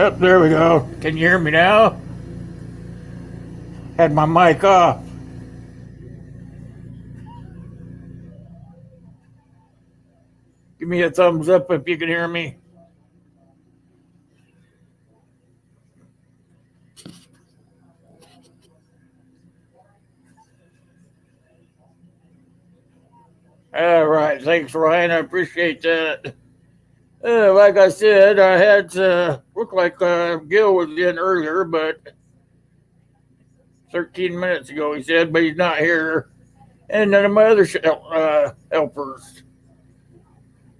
Oh, there we go. Can you hear me now? Had my mic off. Give me a thumbs up if you can hear me. All right. Thanks, Ryan. I appreciate that. Like I said, I had looked like Gil was in earlier, but 13 minutes ago he said, but he's not here. And none of my other helpers.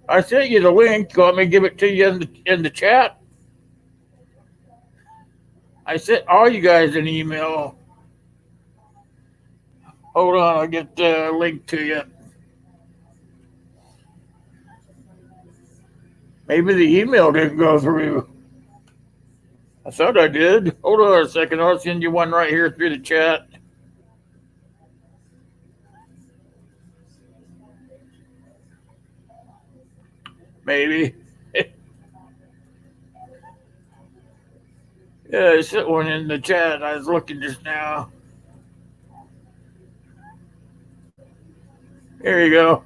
I sent you the link. You want me to give it to you in the chat? I sent all you guys an email. Hold on, I'll get the link to you. Maybe the email didn't go through. I thought I did. Hold on a second. I'll send you one right here through the chat. Maybe. Yeah, I sent one in the chat. I was looking just now. Here you go.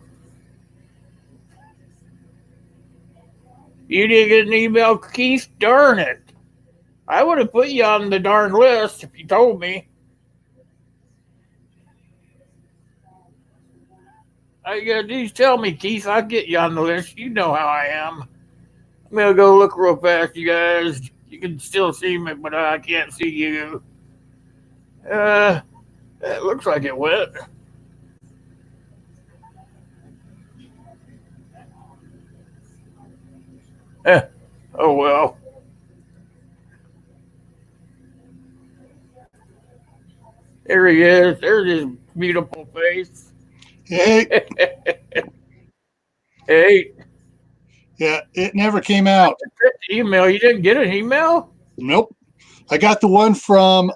You didn't get an email, Keith? Darn it. I would have put you on the darn list if you told me. All you gotta do is tell me, Keith. I'll get you on the list. You know how I am. I'm gonna go look real fast, you guys. You can still see me, but I can't see you. It looks like it went. Eh, oh well. There he is. There's his beautiful face. Hey, Hey, yeah, it never came out. email. You didn't get an email? Nope. I got the one from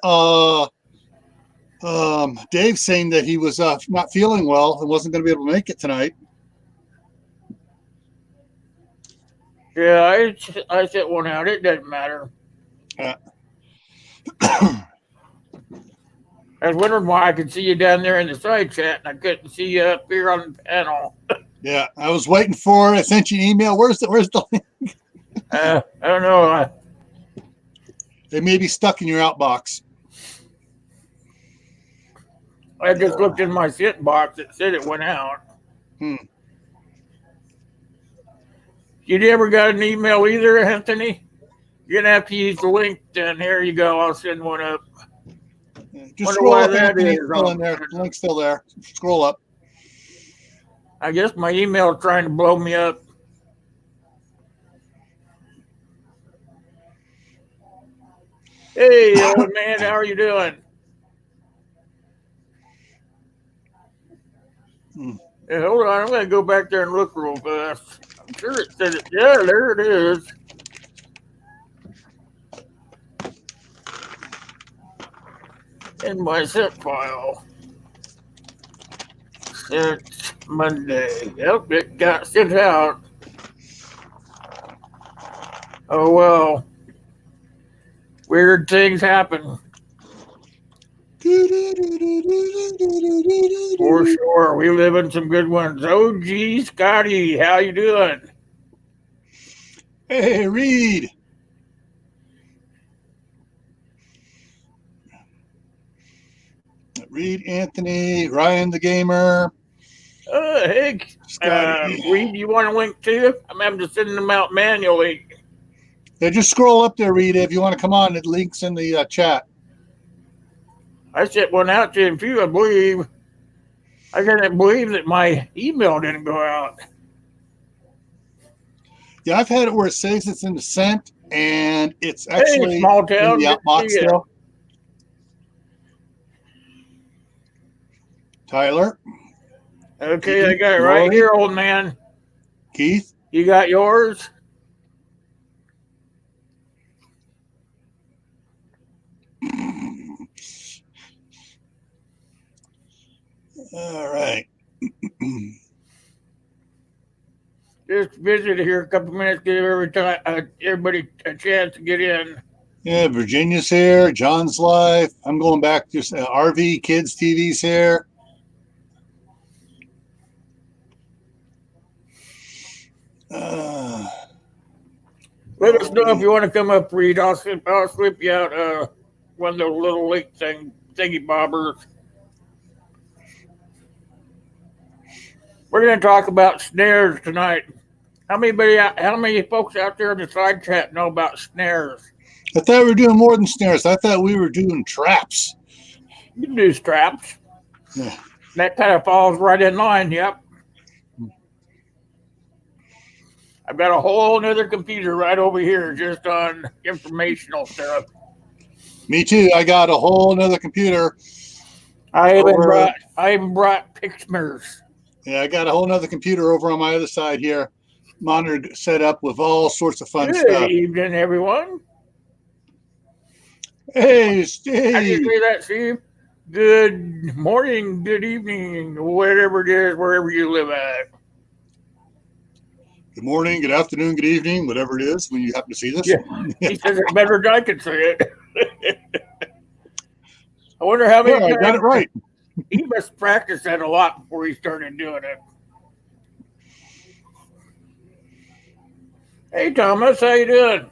Dave saying that he was not feeling well and wasn't going to be able to make it tonight. Yeah, I sent one out. It doesn't matter. Yeah. I was wondering why I could see you down there in the side chat and I couldn't see you up here on the panel. Yeah, I was waiting for it. I sent you an email. Where's the link? I don't know. They may be stuck in your outbox. I just looked in my sent box. It said it went out. You never got an email either, Anthony? You're going to have to use the link then. Here you go. I'll send one up. Just scroll up, Anthony. Still in there. The link's still there. Scroll up. I guess my email is trying to blow me up. Hey, old man, how are you doing? Hey, hold on, I'm going to go back there and look real fast. I'm sure it said it. Yeah, there it is. In my zip file. Sent Monday. Yep, it got sent out. Oh, well. Weird things happen. For sure. We live in some good ones. Oh, gee, Scotty, how you doing? Hey, Reed. Reed, Anthony, Ryan the Gamer. Hey, Reed, you want a link too? I'm having to send them out manually. Yeah, just scroll up there, Reed, if you want to come on. It links in the chat. I sent one out to him too, I believe. I can't believe that my email didn't go out. Yeah, I've had it where it says it's in the sent, and it's actually hey, small town, in the outbox still. Tyler. Okay, Keith, I got it right here, old man. Keith. You got yours? All right. Yeah, just visit here a couple minutes, give everybody a chance to get in. Yeah, Virginia's here. John's live. I'm going back to RV Kids TV's here. Let us know if you want to come up, Reed. I'll slip you out one of those little link thingy bobbers. We're going to talk about snares tonight. How many folks out there in the side chat know about snares? I thought we were doing more than snares. I thought we were doing traps. You can do straps. Yeah. That kind of falls right in line, yep. I've got a whole nother computer right over here just on informational stuff. Me too. I got a whole nother computer. I even brought pictures. Yeah, I got a whole nother computer over on my other side here. Monitor set up with all sorts of fun stuff. Good evening, everyone. Hey, Steve. How do you say that, Steve? Good morning, good evening, whatever it is, wherever you live at. Good morning, good afternoon, good evening, whatever it is when you happen to see this. Yeah. He says it better than I can say it. I wonder how many times. I got it right. He must practice that a lot before he started doing it. Hey, Thomas, how you doing?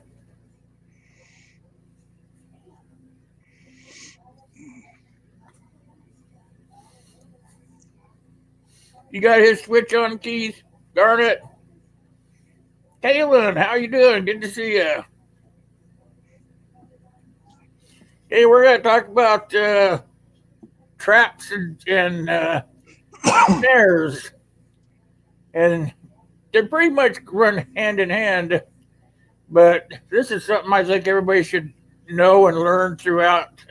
You got his switch on, Keith? Darn it. Kaylin, how you doing? Good to see you. Hey, we're going to talk about traps and snares. And they pretty much run hand in hand. But this is something I think everybody should know and learn throughout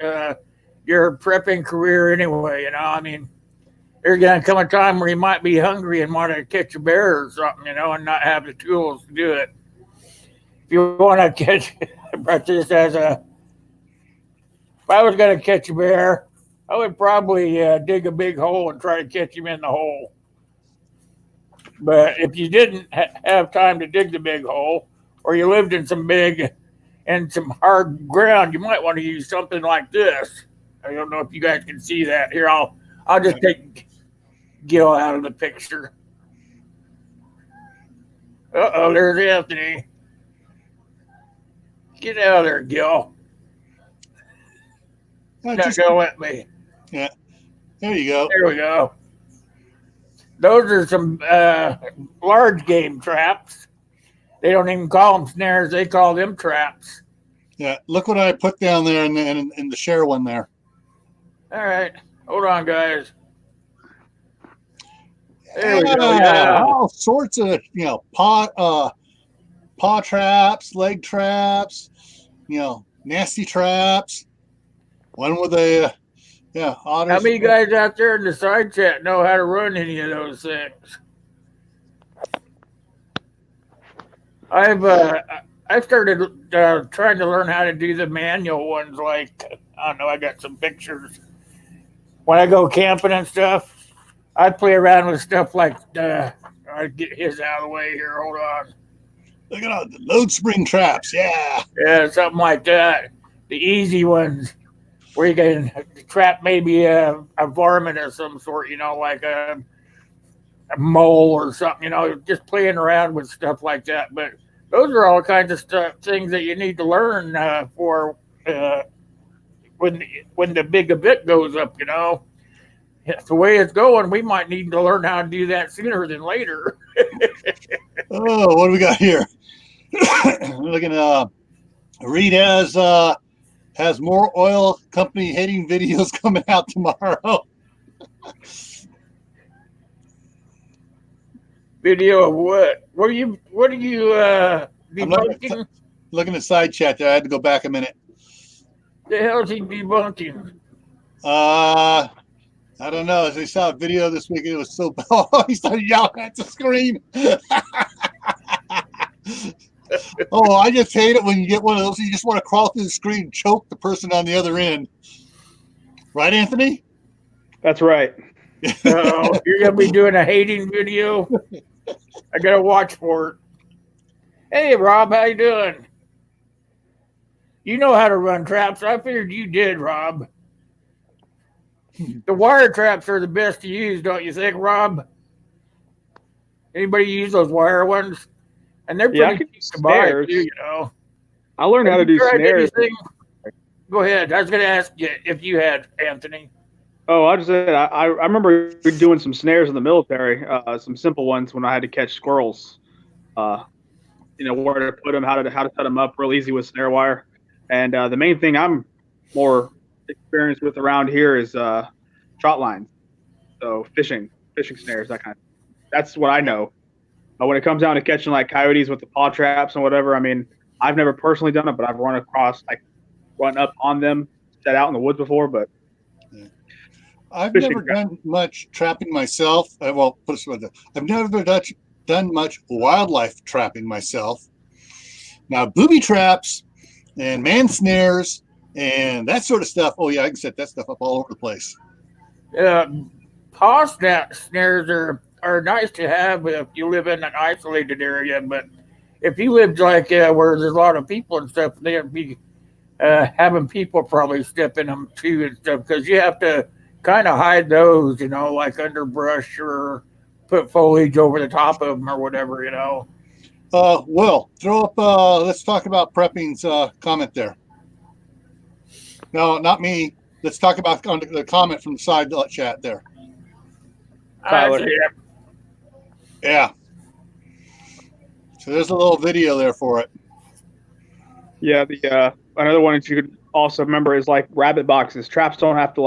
your prepping career anyway. You know, I mean, there's going to come a time where you might be hungry and want to catch a bear or something, you know, and not have the tools to do it. If you want to catch, this as if I was going to catch a bear, I would probably dig a big hole and try to catch him in the hole. But if you didn't have time to dig the big hole, or you lived in some hard ground, you might want to use something like this. I don't know if you guys can see that. Here, I'll just take Gil out of the picture. Uh-oh, there's Anthony. Get out of there, Gil. Not go at me. Yeah. There you go. There we go. Those are some large game traps. They don't even call them snares. They call them traps. Yeah. Look what I put down there in the share one there. All right. Hold on, guys. There we go. Yeah. All sorts of, paw traps, leg traps, nasty traps. One with a, otters. How many guys out there in the side chat know how to run any of those things? I've started trying to learn how to do the manual ones. Like, I don't know, I got some pictures. When I go camping and stuff, I play around with stuff like, I get his out of the way here. Hold on. Look at all the load spring traps. Yeah. Yeah, something like that. The easy ones where you can trap maybe a varmint of some sort, like a mole or something, just playing around with stuff like that. But those are all kinds of things that you need to learn for when the big event goes up, It's the way it's going, we might need to learn how to do that sooner than later. Oh, what do we got here? Looking Reed has more oil company hating videos coming out tomorrow. Video of what? What are you debunking? Looking at side chat there. I had to go back a minute. The hell is he debunking? I don't know. As I saw a video this week, it was so bad. Oh, he started yelling at the screen. Oh, I just hate it when you get one of those. You just want to crawl through the screen and choke the person on the other end. Right, Anthony? That's right. Oh, you're going to be doing a hating video? I got to watch for it. Hey, Rob, how you doing? You know how to run traps. I figured you did, Rob. The wire traps are the best to use, don't you think, Rob? Anybody use those wire ones? And they're Yeah, I pretty can cheap use to buy too, snares. you know. I learned Have how to you do tried snares. anything? Go ahead. I was going to ask you if you had, Anthony. Oh, I just said I remember doing some snares in the military, some simple ones when I had to catch squirrels. Uh, where to put them, how to set them up, real easy with snare wire. And the main thing I'm more experienced with around here is trot lines. So fishing snares, that kind of. That's what I know. But when it comes down to catching like coyotes with the paw traps and whatever, I mean, I've never personally done it, but I've run up on them, set out in the woods before. But I've fishing never traps. done much trapping myself. Well, put it this way, I've never done much wildlife trapping myself. Now, booby traps and man snares and that sort of stuff. Oh, yeah, I can set that stuff up all over the place. Uh, paw snares are nice to have if you live in an isolated area, but if you lived like where there's a lot of people and stuff, they'd be having people probably step in them too and stuff because you have to kind of hide those, you know, like underbrush or put foliage over the top of them or whatever, you know. Will, throw up, let's talk about prepping's comment there. No, not me. Let's talk about the comment from the side chat there. Tyler. Yeah. So there's a little video there for it. Yeah, the another one that you could also remember is like rabbit boxes. Traps don't have to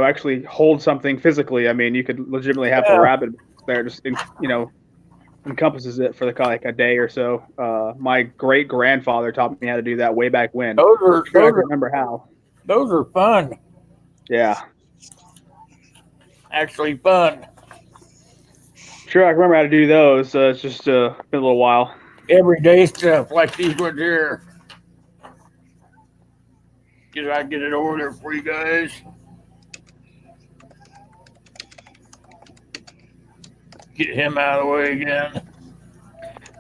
actually hold something physically. I mean, you could legitimately have a rabbit box there, just encompasses it for like a day or so. My great grandfather taught me how to do that way back when. I remember how. Those are fun. Yeah. Actually fun. Sure, I can remember how to do those. It's just been a little while. Everyday stuff like these ones here. Did I get it over there for you guys? Get him out of the way again.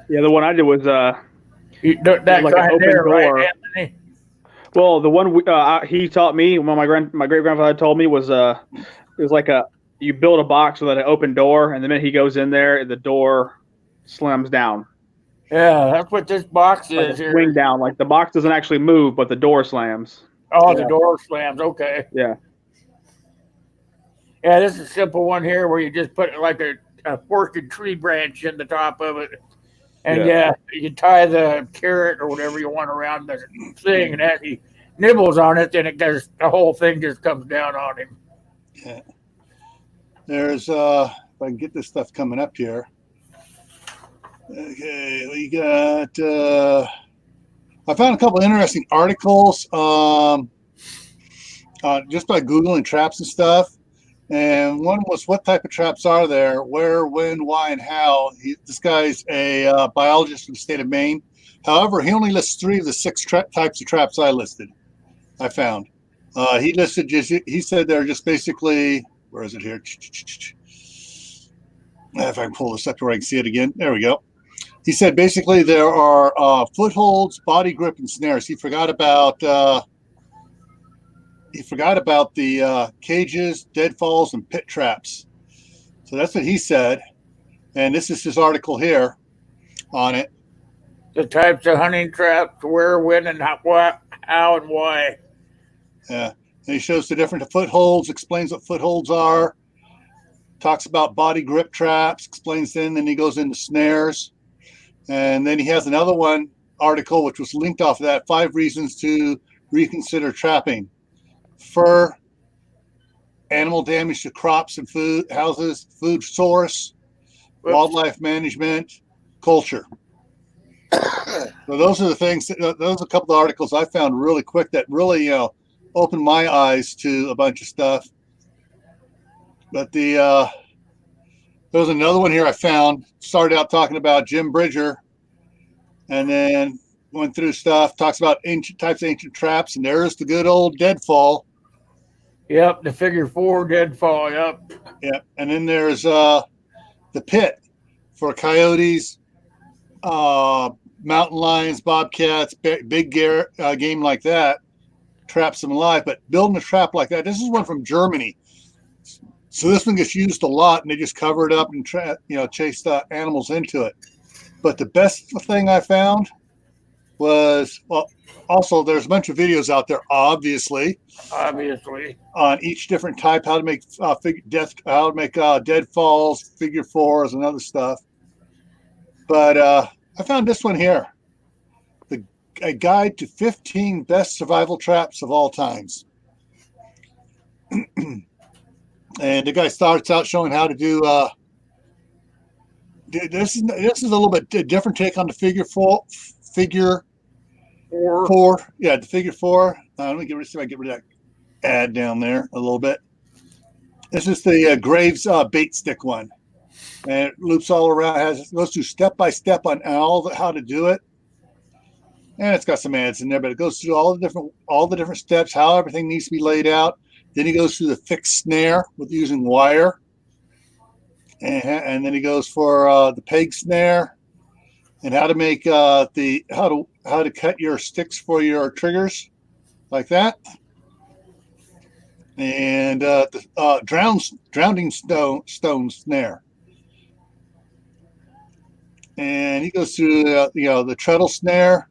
Yeah, the one I did was that like an open there, door. Right, Anthony? Well, the one he taught me, when my great grandfather told me was it was like you build a box with an open door, and the minute he goes in there, the door slams down. Yeah, that's what this box like is here. Swing down, like the box doesn't actually move, but the door slams. Oh, yeah. The door slams. Okay. Yeah. Yeah, this is a simple one here where you just put like a forested tree branch in the top of it. And you tie the carrot or whatever you want around the thing, and as he nibbles on it, then the whole thing just comes down on him. Yeah. There's if I can get this stuff coming up here. Okay, we got I found a couple of interesting articles just by Googling traps and stuff. And one was, what type of traps are there? Where, when, why, and how? This guy's a biologist from the state of Maine. However, he only lists 3 of the 6 types of traps I found. He listed he said they're just basically, where is it here? If I can pull this up to where I can see it again. There we go. He said basically there are footholds, body grip, and snares. He forgot about the cages, deadfalls, and pit traps. So that's what he said. And this is his article here on it. The types of hunting traps, where, when, and how and why. Yeah. And he shows the different footholds, explains what footholds are, talks about body grip traps, explains then he goes into snares. And then he has another one article, which was linked off of that, 5 reasons to reconsider trapping. Fur, animal damage to crops and food houses, food source, wildlife management, culture. So those are the things. Those are a couple of articles I found really quick that really, opened my eyes to a bunch of stuff. But there was another one here I found. Started out talking about Jim Bridger, and then went through stuff. Talks about ancient traps, and there's the good old deadfall. Yep, the figure 4 deadfall. Yep. Yep, and then there's the pit. for coyotes, mountain lions, bobcats, big game like that, traps them alive. But building a trap like that, this is one from Germany. So this one gets used a lot, and they just cover it up and chase animals into it. But the best thing I found was, well, also there's a bunch of videos out there, obviously, on each different type, how to make deadfalls, figure fours, and other stuff. But I found this one here, a guide to 15 best survival traps of all times. And the guy starts out showing how to do. This is a little bit different take on the figure four. Yeah, the figure four. Let me see if I get rid of that ad down there a little bit. This is the Graves bait stick one, and it loops all around. Goes through step by step on how to do it, and it's got some ads in there, but it goes through all the different steps, how everything needs to be laid out. Then he goes through the fixed snare with using wire, and then he goes for the peg snare, and how to make how to cut your sticks for your triggers, like that, and the drowning stone snare, and he goes through the treadle snare.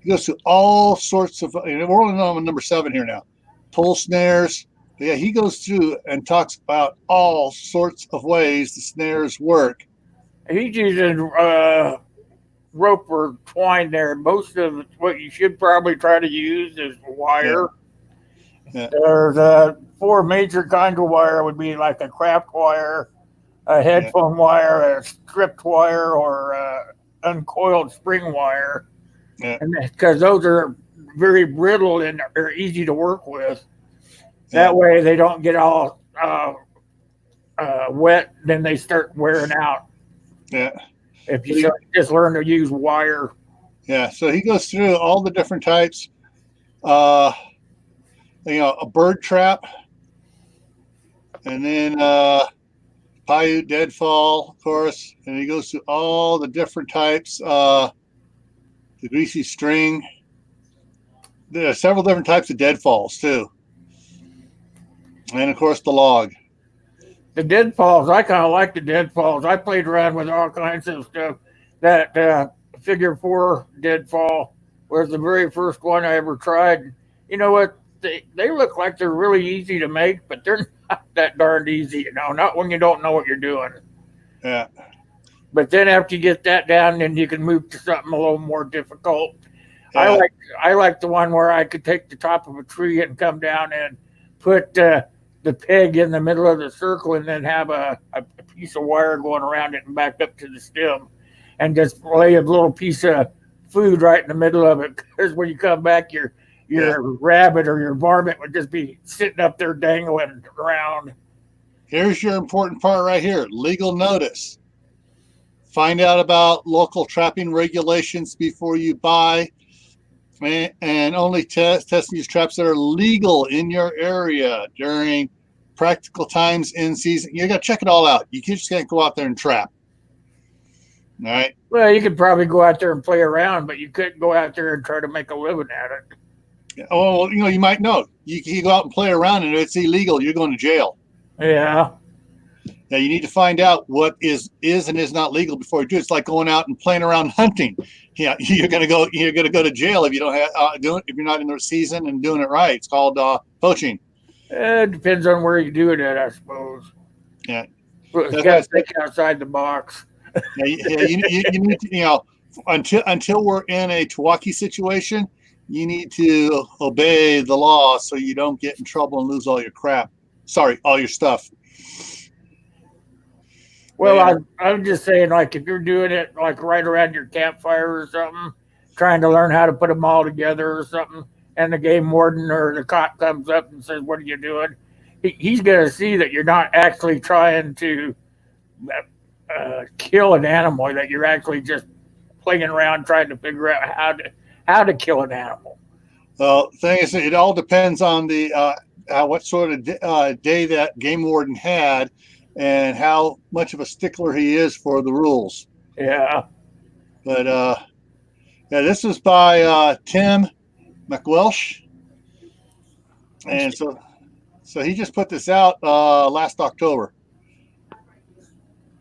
He goes through all sorts of. And we're only on number 7 here now. Pull snares. But yeah, he goes through and talks about all sorts of ways the snares work. He's using rope or twine there. Most of what you should probably try to use is wire. Yeah. There's 4 major kinds of wire. Would be like a craft wire, a headphone wire, a stripped wire, or uncoiled spring wire. Yeah. And because those are very brittle and are easy to work with. That way they don't get all wet, then they start wearing out. Yeah. If you just learn to use wire. Yeah. So he goes through all the different types. A bird trap, and then Paiute deadfall, of course. And he goes through all the different types. The greasy string. There are several different types of deadfalls too. And of course the log. The deadfalls, I kind of like the deadfalls. I played around with all kinds of stuff. That figure 4 deadfall was the very first one I ever tried. You know what? They look like they're really easy to make, but they're not that darned easy. Not when you don't know what you're doing. Yeah. But then after you get that down, then you can move to something a little more difficult. Yeah. I like the one where I could take the top of a tree and come down and put the peg in the middle of the circle, and then have a piece of wire going around it and back up to the stem, and just lay a little piece of food right in the middle of it. Because when you come back, your rabbit or your varmint would just be sitting up there dangling around. Here's your important part right here: legal notice. Find out about local trapping regulations before you buy, and only test these traps that are legal in your area during practical times in season. You got to check it all out. You just can't go out there and trap. All right. Well, you could probably go out there and play around, but you couldn't go out there and try to make a living at it. Oh, you might know. You go out and play around, and it's illegal. You're going to jail. Yeah. Now you need to find out what is and is not legal before you do it. It's like going out and playing around hunting. Yeah, you're gonna go to jail if you don't have if you're not in the season and doing it right. It's called poaching. It depends on where you do it at, I suppose. Yeah, You got to think outside the box. Yeah, you need to, until we're in a Tawaki situation, you need to obey the law so you don't get in trouble and lose all your crap. Sorry, all your stuff. Well, I'm just saying, like, if you're doing it, like, right around your campfire or something, trying to learn how to put them all together or something, and the game warden or the cop comes up and says, "What are you doing?" He's going to see that you're not actually trying to kill an animal, that you're actually just playing around trying to figure out how to kill an animal. Well, the thing is, it all depends on the what sort of day that game warden had. and how much of a stickler he is for the rules. Yeah. But yeah, this is by Tim McWelsh, and so he just put this out last October.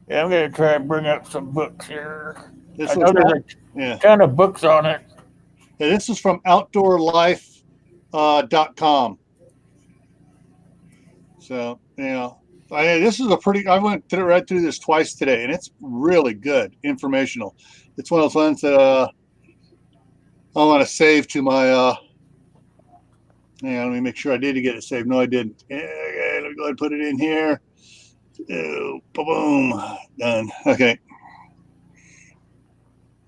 Yeah, I'm gonna try and bring up some books here. This I know there's a ton of books on it. Yeah, this is from outdoorlife.com. So, this is I went read through this twice today, and it's really good, informational. It's one of those ones that I want to save to my, let me make sure I did get it saved. No, I didn't. Okay, let me go ahead and put it in here. Boom, done. Okay.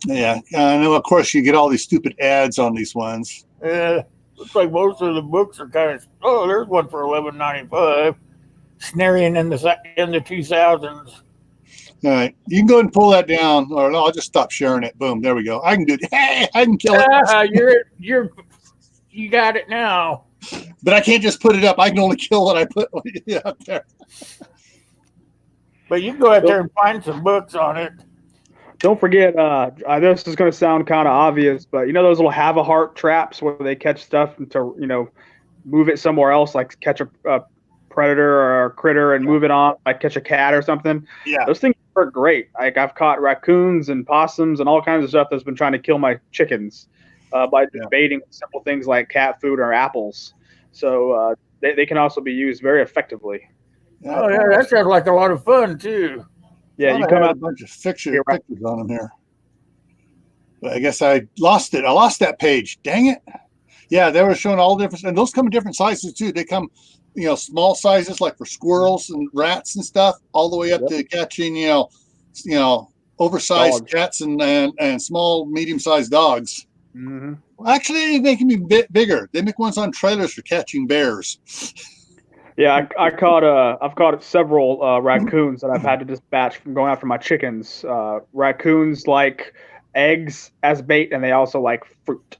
Yeah, I know. Of course, you get all these stupid ads on these ones. Yeah, looks like most of the books are kind of. Oh, there's one for $11.95. Snaring in the 2000s. All right, you can go ahead and pull that down, or no, I'll just stop sharing it. Boom, there we go. I can do it. Hey, I can kill it. You got it now. But I can't just put it up. I can only kill what I put up there. But you can go out there and find some books on it. Don't forget, this is going to sound kind of obvious, but you know those little have a heart traps where they catch stuff to, move it somewhere else, like catch a predator or a critter and move it on, like catch a cat or something. Yeah, those things work great. Like I've caught raccoons and possums and all kinds of stuff that's been trying to kill my chickens by just baiting simple things like cat food or apples. So they can also be used very effectively. Oh yeah, that sounds like a lot of fun too. Yeah, you come out a bunch of pictures on them here. But I guess I lost it. I lost that page. Dang it. Yeah, they were showing all different, and those come in different sizes too. They come, small sizes like for squirrels and rats and stuff, all the way up to catching, oversized cats and small, medium-sized dogs. Mm-hmm. Actually, they can be a bit bigger. They make ones on trailers for catching bears. Yeah, I've caught several raccoons that I've had to dispatch from going after my chickens. Raccoons like eggs as bait, and they also like fruit.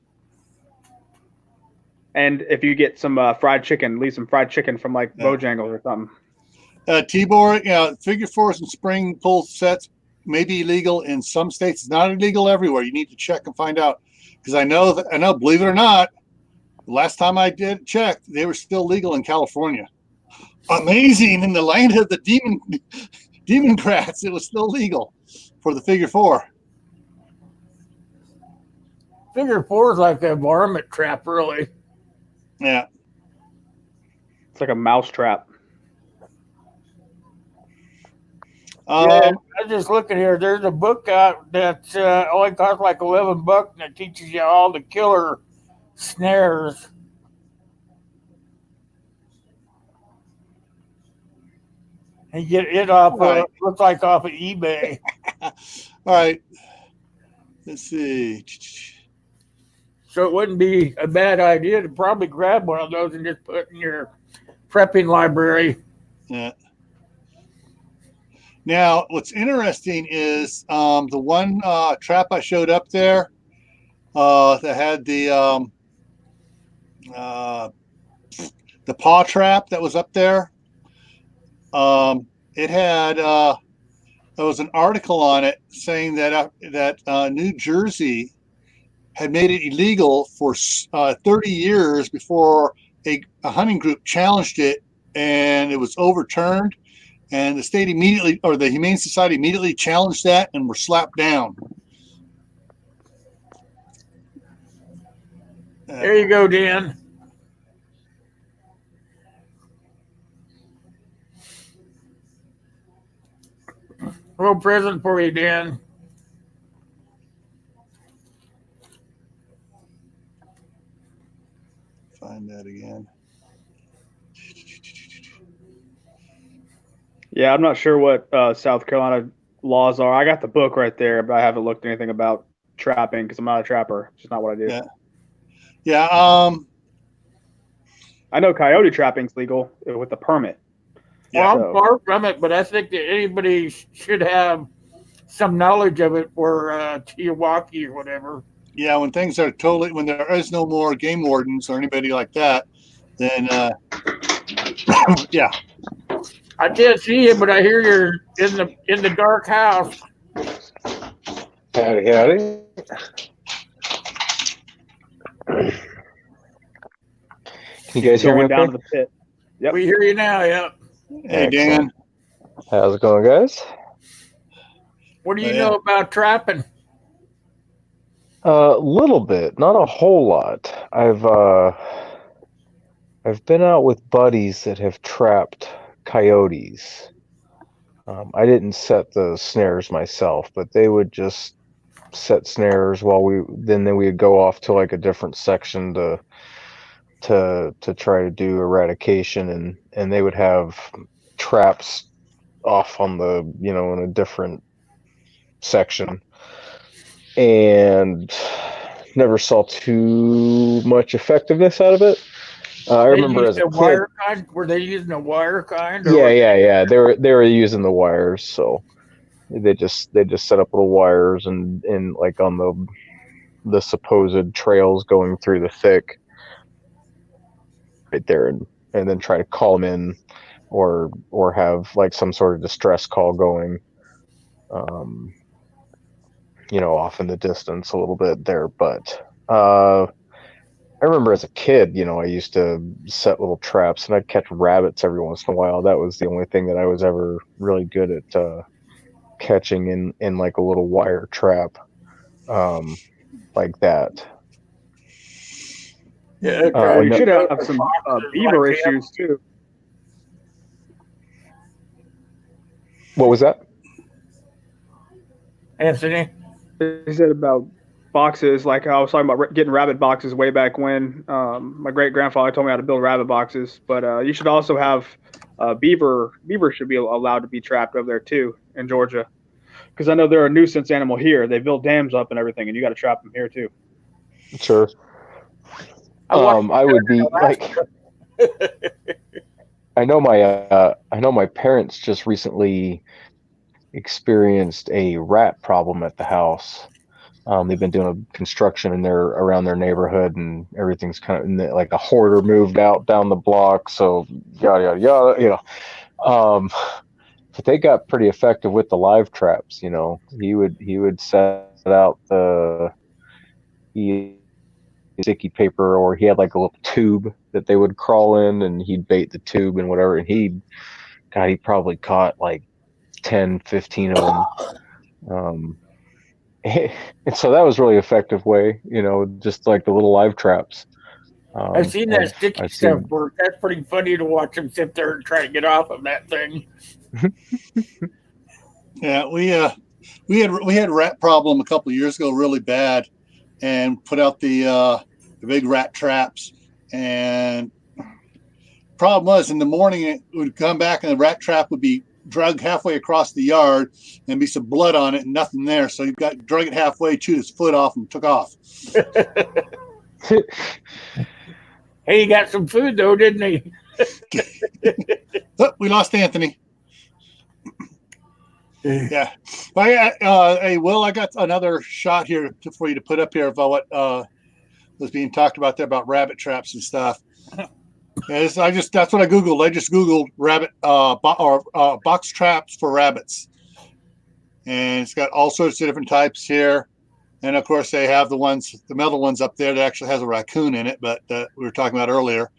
And if you get some fried chicken, leave some fried chicken from like Bojangles or something. T-board, figure fours and spring pull sets may be illegal in some states. It's not illegal everywhere. You need to check and find out, because I know, believe it or not, the last time I did check, they were still legal in California. Amazing! In the land of the demon crats, it was still legal for the figure four. Figure four is like a varmint trap, really. Yeah, it's like a mouse trap. I was just looking here. There's a book out that only costs like $11, and it teaches you all the killer snares. And get it off, looks like off of eBay. All right. Let's see. So it wouldn't be a bad idea to probably grab one of those and just put in your prepping library. Yeah. Now, what's interesting is the one trap I showed up there that had the paw trap that was up there. It had there was an article on it saying that New Jersey had made it illegal for 30 years before a hunting group challenged it, and it was overturned. And the state immediately, or the Humane Society immediately challenged that and were slapped down. There you go, Dan. A little present for you, Dan. Find that again. Yeah, I'm not sure what South Carolina laws are. I got the book right there, but I haven't looked anything about trapping because I'm not a trapper. It's just not what I do. Yeah. I know coyote trapping's legal with a permit. Well, I'm far from it, but I think that anybody should have some knowledge of it for Tiawaki or whatever. Yeah, when things are when there is no more game wardens or anybody like that, then yeah. I can't see you, but I hear you're in the dark house. Howdy, howdy. Can you guys hear me Going down okay? to the pit. Yep. We hear you now. Yep. Hey, Dan. Excellent. How's it going, guys? What do you Yeah. know about trapping? A little bit, not a whole lot. I've been out with buddies that have trapped coyotes. I didn't set the snares myself, but they would just set snares while we would go off to like a different section to try to do eradication, and they would have traps off on the in a different section, and never saw too much effectiveness out of it. I They remember used as a a kid. wire kind. Were they using a wire kind? Or Yeah. They were using the wires, so they just set up little wires and like on the supposed trails going through the thick right there, and then try to call them in, or have like some sort of distress call going, off in the distance a little bit there. But I remember as a kid, I used to set little traps, and I'd catch rabbits every once in a while. That was the only thing that I was ever really good at catching in like a little wire trap, like that. Yeah, Well, you no- should have some beaver like issues too. What was that? Anthony. He said about boxes, like I was talking about getting rabbit boxes way back when. My great grandfather told me how to build rabbit boxes, but you should also have beaver. Beaver should be allowed to be trapped over there too in Georgia, because I know they're a nuisance animal here. They build dams up and everything, and you got to trap them here too. Sure. I would be like, I know my parents just recently experienced a rat problem at the house. They've been doing a construction around their neighborhood, and everything's kind of like a hoarder moved out down the block. So yada yada yada, but they got pretty effective with the live traps. He would set out the sticky paper, or he had like a little tube that they would crawl in, and he'd bait the tube and whatever, and he probably caught like 10, 15 of them. And so that was really effective way, just like the little live traps. I've seen that sticky stuff work. That's pretty funny to watch them sit there and try to get off of that thing. Yeah, we had rat problem a couple of years ago, really bad, and put out the big rat traps. And problem was, in the morning it would come back and the rat trap would be dragged halfway across the yard and be some blood on it and nothing there. So you drug it halfway, chewed his foot off, and took off. Hey, he got some food though, didn't he? Oh, we lost Anthony. Yeah. Well, hey, Will, I got another shot here for you to put up here of what was being talked about there about rabbit traps and stuff. Yeah, that's what I Googled. I just Googled rabbit box traps for rabbits. And it's got all sorts of different types here. And of course, they have the metal ones up there that actually has a raccoon in it, but we were talking about earlier.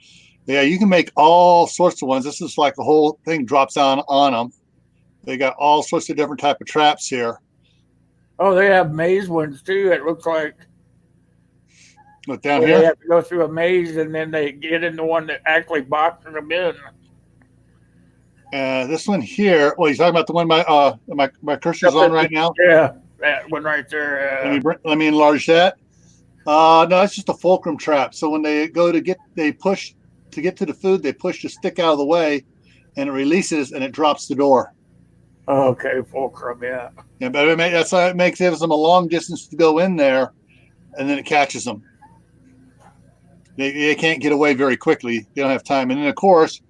Yeah, you can make all sorts of ones. This is like the whole thing drops on them. They got all sorts of different type of traps here. Oh, they have maze ones too. It looks like. Look down They here. have to go through a maze, and then they get in the one that actually boxes them in. This one here. Well, you're talking about the one my cursor's on right now. Yeah, that one right there. Let me enlarge that. No, it's just a fulcrum trap. So when they go they push to get to the food. They push the stick out of the way, and it releases, and it drops the door. Okay, fulcrum. Yeah. Yeah, but that's how it makes them a long distance to go in there, and then it catches them. They can't get away very quickly. They don't have time. And then, of course,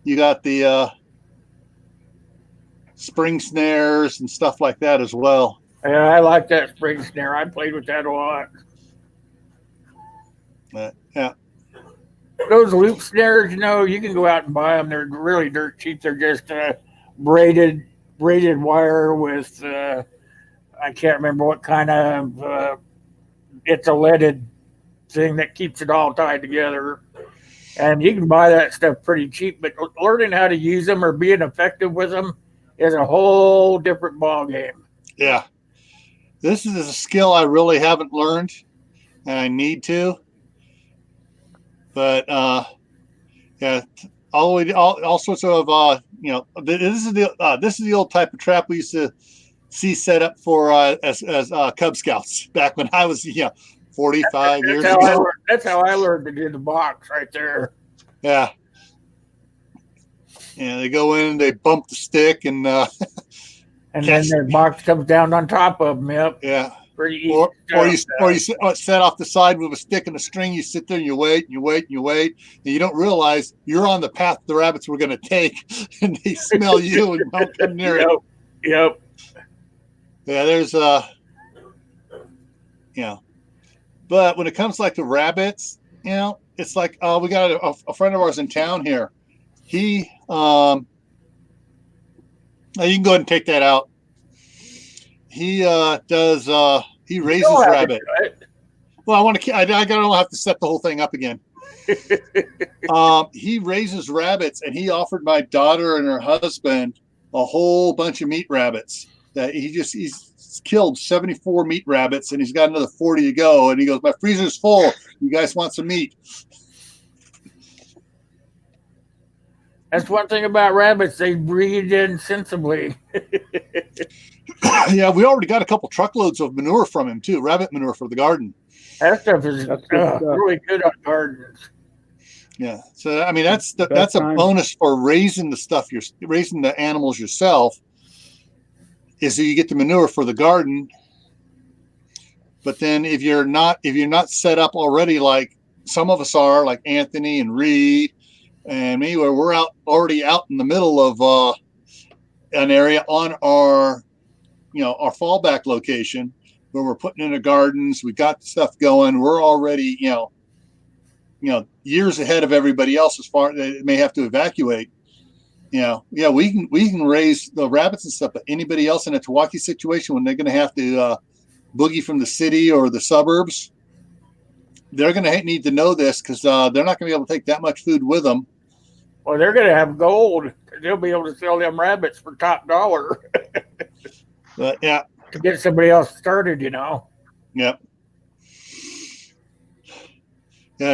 you got the spring snares and stuff like that as well. Yeah, I like that spring snare. I played with that a lot. Yeah. those loop snares, you can go out and buy them. They're really dirt cheap. They're just braided braided wire with I can't remember what kind of it's a leaded thing that keeps it all tied together. And you can buy that stuff pretty cheap, but learning how to use them or being effective with them is a whole different ball game. Yeah. This is a skill I really haven't learned, and I need to. But yeah, all sorts of this is the old type of trap we used to see set up for as Cub Scouts back when I was 45 years ago. That's how I learned to do the box right there. Yeah. Yeah, they go in, they bump the stick, and then the box comes down on top of them. Yep. Yeah. Pretty easy. Or you set off the side with a stick and a string. You sit there and you wait, and you wait, and you wait, and you don't realize you're on the path the rabbits were going to take, and they smell you and don't come near it. Yep. Yeah, there's but when it comes like the rabbits, it's like we got a friend of ours in town here. He you can go ahead and take that out. He he raises rabbit. Well, I don't have to set the whole thing up again. He raises rabbits, and he offered my daughter and her husband a whole bunch of meat rabbits. That he's killed 74 meat rabbits, and he's got another 40 to go. And he goes, "My freezer's full. You guys want some meat?" That's one thing about rabbits; they breed insensibly. Yeah, we already got a couple truckloads of manure from him too. Rabbit manure for the garden. That stuff is really good on gardens. Yeah, so I mean that's a bonus for raising the stuff you're raising the animals yourself. Is that you get the manure for the garden, but then if you're not set up already, like some of us are, like Anthony and Reed and me, where we're already out in the middle of an area on our our fallback location where we're putting in the gardens, we got the stuff going, we're already years ahead of everybody else as far as they may have to evacuate. We can raise the rabbits and stuff, but anybody else in a Milwaukee situation when they're going to have to boogie from the city or the suburbs, they're going to need to know this because they're not going to be able to take that much food with them. Well, they're going to have gold. They'll be able to sell them rabbits for top dollar. Yeah. To get somebody else started, Yep. Yeah.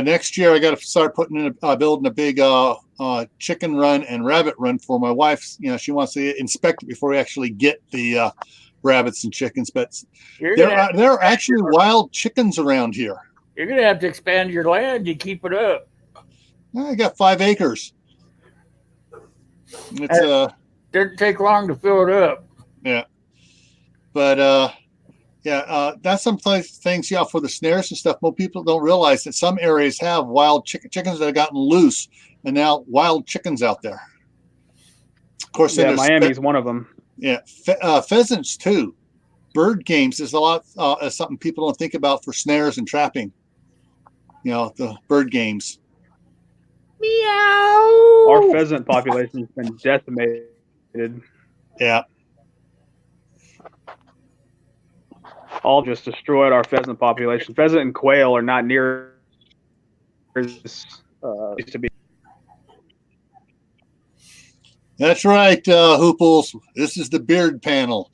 Next year, I got to start building a big chicken run and rabbit run for my wife. She wants to inspect it before we actually get the rabbits and chickens. But there are actually wild chickens around here. You're going to have to expand your land to keep it up. I got 5 acres. It didn't take long to fill it up. Yeah. But that's some things for the snares and stuff. Most people don't realize that some areas have wild chickens that have gotten loose, and now wild chickens out there. Of course, Miami's one of them. Yeah, pheasants too. Bird games is a lot something people don't think about for snares and trapping. The bird games. Meow. Our pheasant population has been decimated. Yeah. All just destroyed our pheasant population. Pheasant and quail are not near as used to be. That's right, Hooples. This is the beard panel.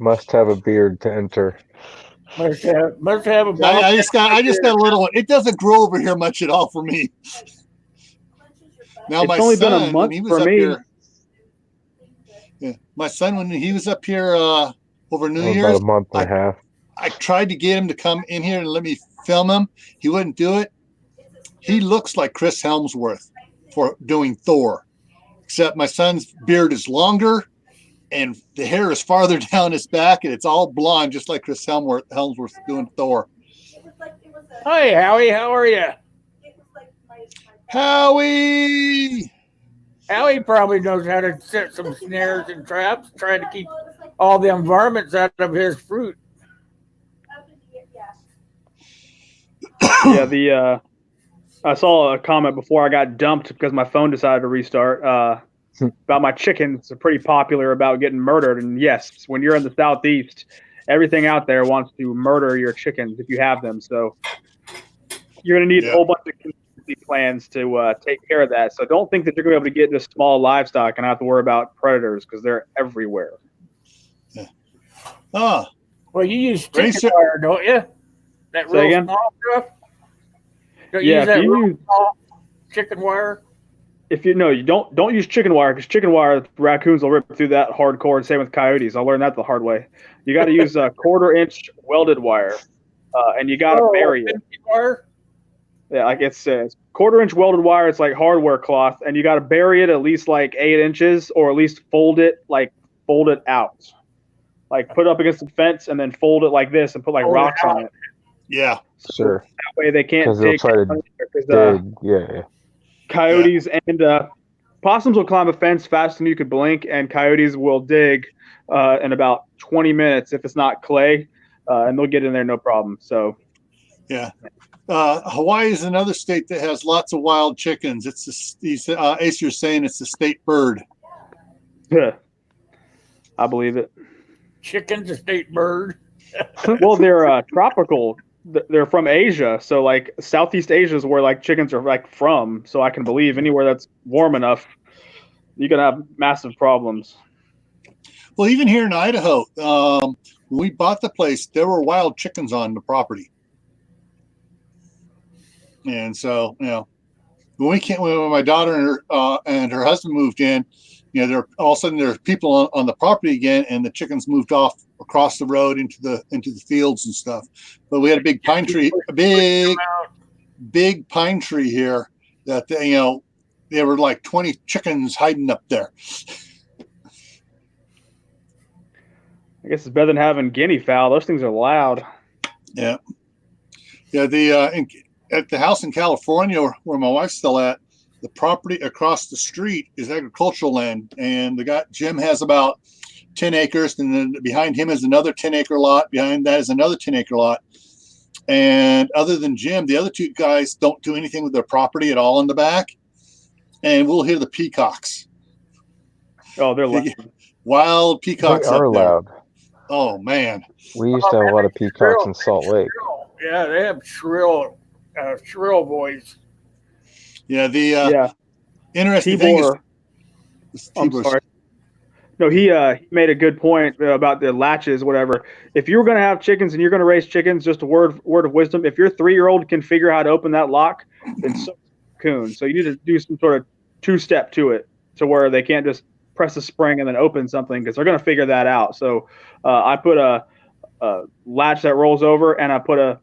Must have a beard to enter. Must have a. I just got a little one. It doesn't grow over here much at all for me. Now it's my only son, been a month when he was for up me. Here, yeah, my son when he was up here over New Year's, about a month and a half. I tried to get him to come in here and let me film him. He wouldn't do it. He looks like Chris Helmsworth for doing Thor, except my son's beard is longer and the hair is farther down his back, and it's all blonde, just like Chris Helmsworth doing Thor. Hi, Howie. How are you? Howie! Howie probably knows how to set some snares and traps, trying to keep all them varmints out of his fruit. Yeah, I saw a comment before I got dumped because my phone decided to restart. About my chickens are pretty popular about getting murdered, and yes, when you're in the southeast, everything out there wants to murder your chickens if you have them. So you're going to need a Yeah. whole bunch of contingency plans to take care of that. So don't think that you're going to be able to get into small livestock and not have to worry about predators because they're everywhere. Ah, Well, you use chicken Racer- wire, don't you? That Say real again? small stuff. Don't you Yeah, use if that you real use small chicken wire. if you no, you don't use chicken wire because chicken wire raccoons will rip through that hardcore. And same with coyotes. I learned that the hard way. You got to use a 1/4-inch welded wire, and you got to bury it. 50 wire. Yeah, like it says, 1/4-inch welded wire. It's like hardware cloth, and you got to bury it at least like 8 inches, or at least fold it out, like put it up against the fence and then fold it like this and put like Fold it rocks on out. it. yeah. So Sure. that way they can't 'Cause they'll dig. try to Because Dig. Yeah. coyotes and possums will climb a fence faster than you could blink, and coyotes will dig in about 20 minutes if it's not clay, and they'll get in there no problem. So Yeah. Hawaii is another state that has lots of wild chickens. Ace, you're saying it's the state bird. I believe it. Chicken's a state bird. Well, they're tropical. They're from Asia, so like Southeast Asia is where like chickens are like from. So I can believe anywhere that's warm enough, you're gonna have massive problems. Well, even here in Idaho, when we bought the place, there were wild chickens on the property. And so, when my daughter and her husband moved in, there all of a sudden there's people on the property again, and the chickens moved off across the road into the fields and stuff. But we had a big pine tree, big pine tree here that there were like 20 chickens hiding up there. I guess it's better than having guinea fowl. Those things are loud. Yeah. At the house in California where my wife's still at, the property across the street is agricultural land, and Jim has about 10 acres, and then behind him is another 10-acre lot. Behind that is another 10-acre lot. And other than Jim, the other two guys don't do anything with their property at all in the back. And we'll hear the peacocks. Oh, they're loud. Wild peacocks They are up there. loud. Oh, man. We used to have a lot of peacocks in Salt Lake. Yeah, they have shrill voice. Yeah, Yeah. interesting thing Tibor. is I'm sorry. No, he made a good point about the latches, whatever. If you're going to have chickens and you're going to raise chickens, just a word of wisdom. If your 3-year-old can figure out how to open that lock, then so can. So you need to do some sort of 2-step to it, to where they can't just press a spring and then open something, because they're going to figure that out. So I put a latch that rolls over, and I put a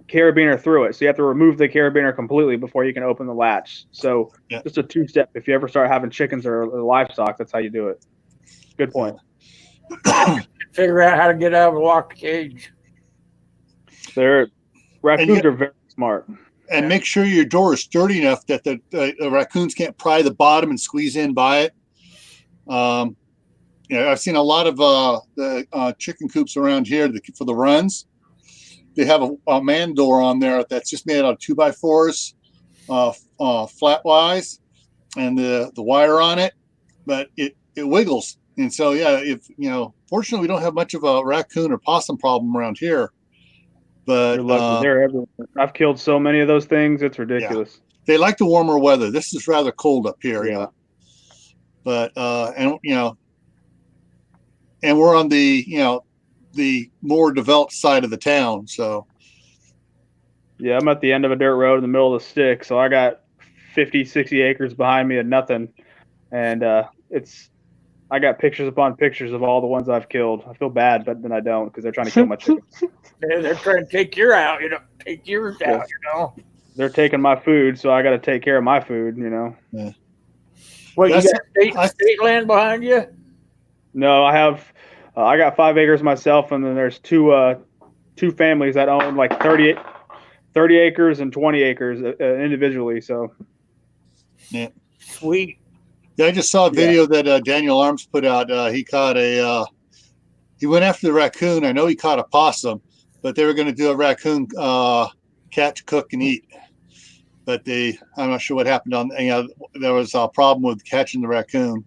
carabiner through it. So you have to remove the carabiner completely before you can open the latch. So just a 2-step. If you ever start having chickens or livestock, that's how you do it. Good point. Figure out how to get out of a locked cage. Raccoons are very smart. And make sure your door is sturdy enough that the raccoons can't pry the bottom and squeeze in by it. I've seen a lot of the chicken coops around here for the runs. They have a man door on there that's just made out of 2x4s, flat wise, and the wire on it, but it wiggles. And so, fortunately, we don't have much of a raccoon or possum problem around here. But You're lucky. They're everywhere. I've killed so many of those things; it's ridiculous. Yeah. They like the warmer weather. This is rather cold up here. Yeah. But and we're on the more developed side of the town. So yeah, I'm at the end of a dirt road in the middle of the stick, so I got 50, 60 acres behind me and nothing. And I got pictures upon pictures of all the ones I've killed. I feel bad, but then I don't, because they're trying to kill my chickens. They're trying to take yours out. They're taking my food, so I got to take care of my food. Yeah. Well, you got state land behind you? No, I got 5 acres myself, and then there's two families that own like 30 acres and 20 acres individually. So yeah, sweet. Yeah, I just saw a video that Daniel Arms put out. He caught he went after the raccoon. I know he caught a possum, but they were going to do a raccoon catch, cook, and eat. But I'm not sure what happened there was a problem with catching the raccoon.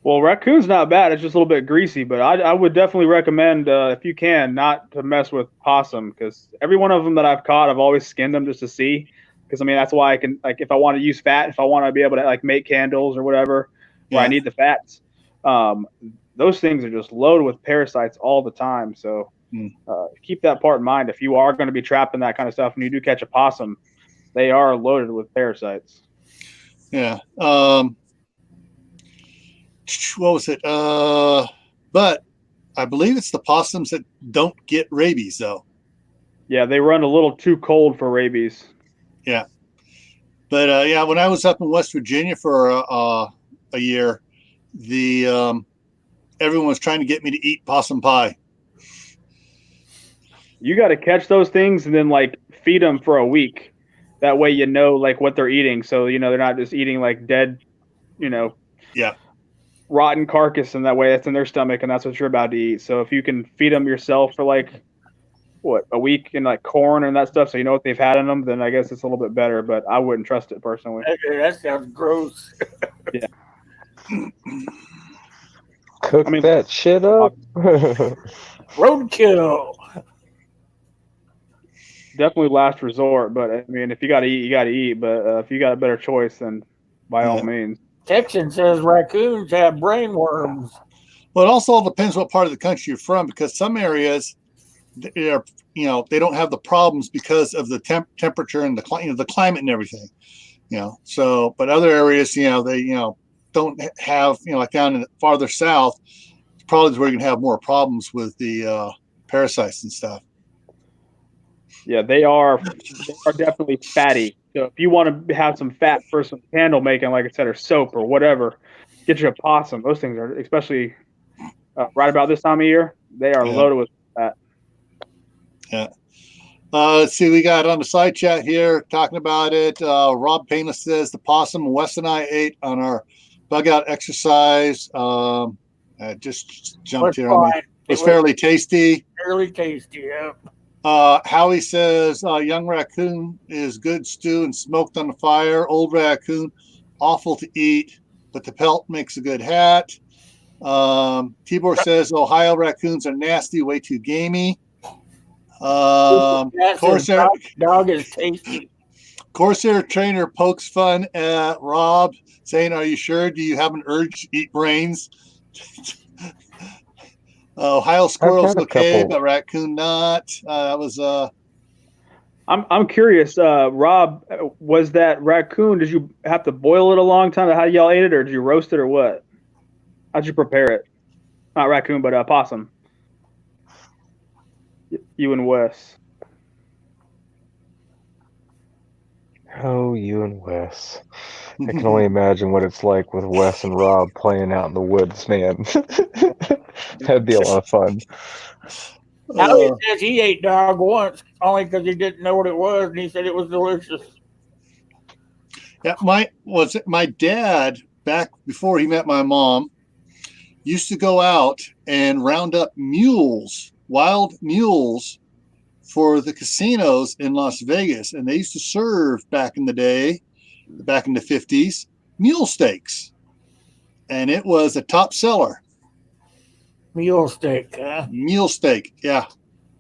Well, raccoon's not bad. It's just a little bit greasy, but I would definitely recommend, if you can, not to mess with possum, because every one of them that I've caught, I've always skinned them just to see. Because I mean, that's why I can, like, if I want to use fat, if I want to be able to like make candles or whatever, where I need the fats, those things are just loaded with parasites all the time. So keep that part in mind. If you are going to be trapping that kind of stuff and you do catch a possum, they are loaded with parasites. Yeah. What was it? But I believe it's the possums that don't get rabies, though. Yeah, they run a little too cold for rabies. Yeah. But yeah, when I was up in West Virginia for a year, everyone was trying to get me to eat possum pie. You got to catch those things and then like feed them for a week. That way, like what they're eating. So, they're not just eating like dead, rotten carcass, and that way it's in their stomach and that's what you're about to eat. So if you can feed them yourself for like a week in like corn and that stuff, so you know what they've had in them, then I guess it's a little bit better, but I wouldn't trust it personally. That sounds gross. Yeah. Cook that shit up. Roadkill. Definitely last resort, but I mean, if you got to eat, you got to eat. But if you got a better choice, then by all means. Texan says raccoons have brain worms. Well, it also depends what part of the country you're from, because some areas, they don't have the problems because of the temperature and the climate and everything. So, but other areas, they don't have, like down in the farther south, probably is where you're gonna have more problems with the parasites and stuff. Yeah, they are definitely fatty. So if you want to have some fat for some candle making, like I said, or soap or whatever, get you a possum. Those things are, especially right about this time of year, they are loaded with fat. Yeah. Let's see, we got on the side chat here talking about it. Rob Painless says the possum Wes and I ate on our bug out exercise. I just jumped here. It was fairly tasty. Fairly tasty, yeah. Howie says young raccoon is good stew and smoked on the fire. Old raccoon, awful to eat, but the pelt makes a good hat. Tibor says Ohio raccoons are nasty, way too gamey. Corsair dog is tasty. Corsair trainer pokes fun at Rob, saying, "Are you sure? Do you have an urge to eat brains?" Ohio squirrel's okay, but raccoon not. That was. I'm curious, Rob. Was that raccoon? Did you have to boil it a long time? How y'all ate it, or did you roast it, or what? How'd you prepare it? Not raccoon, but possum. You and Wes. Oh, you and Wes. I can only imagine what it's like with Wes and Rob playing out in the woods, man. That'd be a lot of fun. Howie says he ate dog once, only because he didn't know what it was, and he said it was delicious. Yeah, my dad, back before he met my mom, used to go out and round up mules, wild mules, for the casinos in Las Vegas, and they used to serve back in the day, back in the 50s, mule steaks, and it was a top seller. Mule steak, huh? Mule steak, yeah.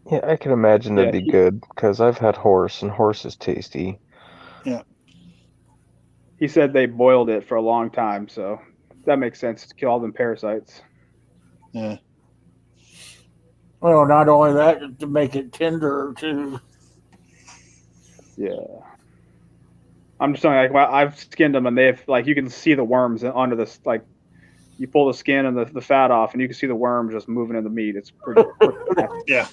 Yeah, I can imagine that'd be good, because I've had horse, and horse is tasty. Yeah. He said they boiled it for a long time, so that makes sense to kill all them parasites. Yeah. Well, not only that, to make it tender too. Yeah. I'm just telling you, like, I've skinned them, and they've, like, you can see the worms under this, like, you pull the skin and the fat off, and you can see the worms just moving in the meat. It's pretty yeah.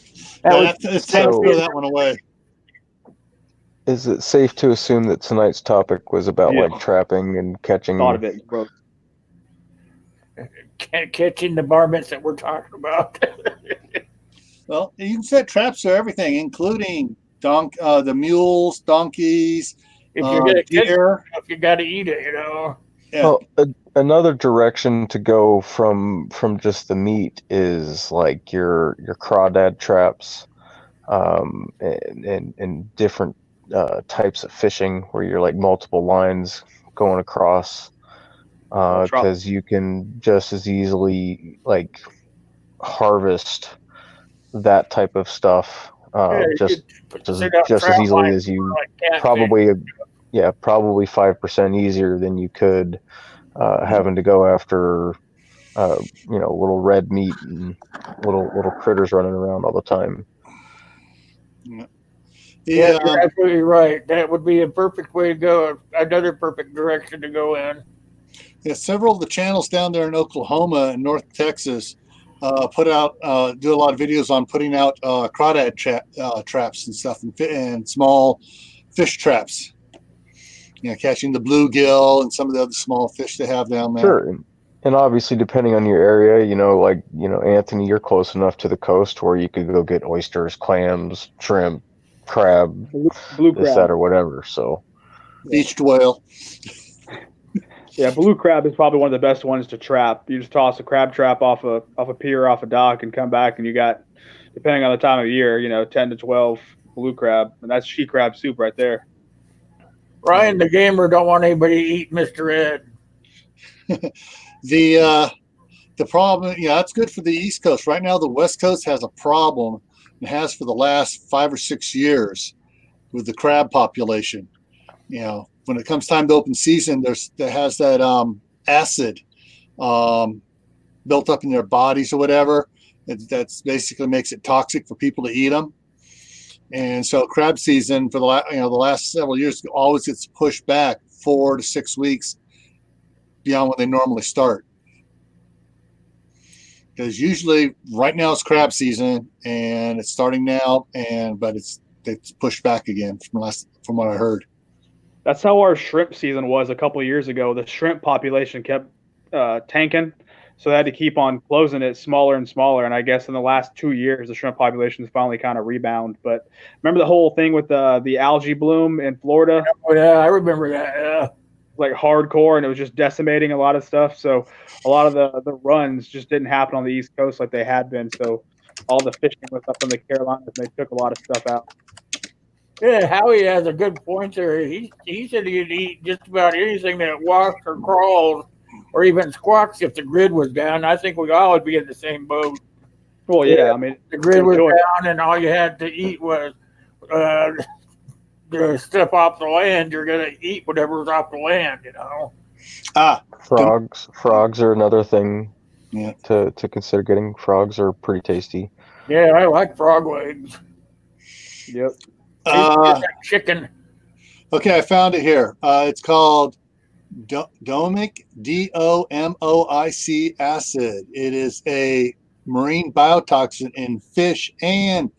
It's time to throw that one away. Is it safe to assume that tonight's topic was about like trapping and catching? Thought of it, bro. Catching the varmints that we're talking about. Well, you can set traps for everything, including the mules, donkeys, if you're gonna deer. If you got to eat it, Yeah. Well, another direction to go from just the meat is like your crawdad traps. and different types of fishing where you're like multiple lines going across, because you can just as easily like harvest that type of stuff Yeah, you just could set up just as trout easily lines as you like catfish. probably 5% easier than you could having to go after little red meat and little critters running around all the time. Yeah. Yeah, you're absolutely right. That would be a perfect way to go. Another perfect direction to go in. Yeah, several of the channels down there in Oklahoma and North Texas put out do a lot of videos on putting out crawdad traps and stuff, and small fish traps. Catching the bluegill and some of the other small fish they have down there. Sure. And obviously, depending on your area, Anthony, you're close enough to the coast where you could go get oysters, clams, shrimp, crab, blue this, crab, that, or whatever. So, beached whale. Yeah, blue crab is probably one of the best ones to trap. You just toss a crab trap off a pier, off a dock, and come back, and you got, depending on the time of year, 10 to 12 blue crab, and that's she crab soup right there. Ryan, the gamer, don't want anybody to eat Mr. Ed. The problem, that's good for the East Coast. Right now, the West Coast has a problem, and has for the last 5 or 6 years, with the crab population. When it comes time to open season, there has that acid built up in their bodies or whatever. That's basically makes it toxic for people to eat them. And so crab season for the last several years always gets pushed back 4 to 6 weeks beyond when they normally start. Because usually right now it's crab season and it's starting now, but it's pushed back again from what I heard. That's how our shrimp season was a couple of years ago. The shrimp population kept tanking, so they had to keep on closing it smaller and smaller. And I guess in the last 2 years, the shrimp population has finally kind of rebound. But remember the whole thing with the algae bloom in Florida? Oh, yeah, I remember that. Yeah. Like hardcore, and it was just decimating a lot of stuff. So a lot of the runs just didn't happen on the East Coast like they had been. So all the fishing was up in the Carolinas, and they took a lot of stuff out. Yeah, Howie has a good point there. He said he'd eat just about anything that walks or crawls or even squawks if the grid was down. I think we all would be in the same boat. Well, yeah, I mean, the grid was down and all you had to eat was the stuff off the land. You're gonna eat whatever's off the land, Frogs are another thing. Yeah. To consider getting. Frogs are pretty tasty. Yeah, I like frog legs. Yep. Chicken. Okay, I found it here. It's called domoic, DOMOIC acid. It is a marine biotoxin in fish and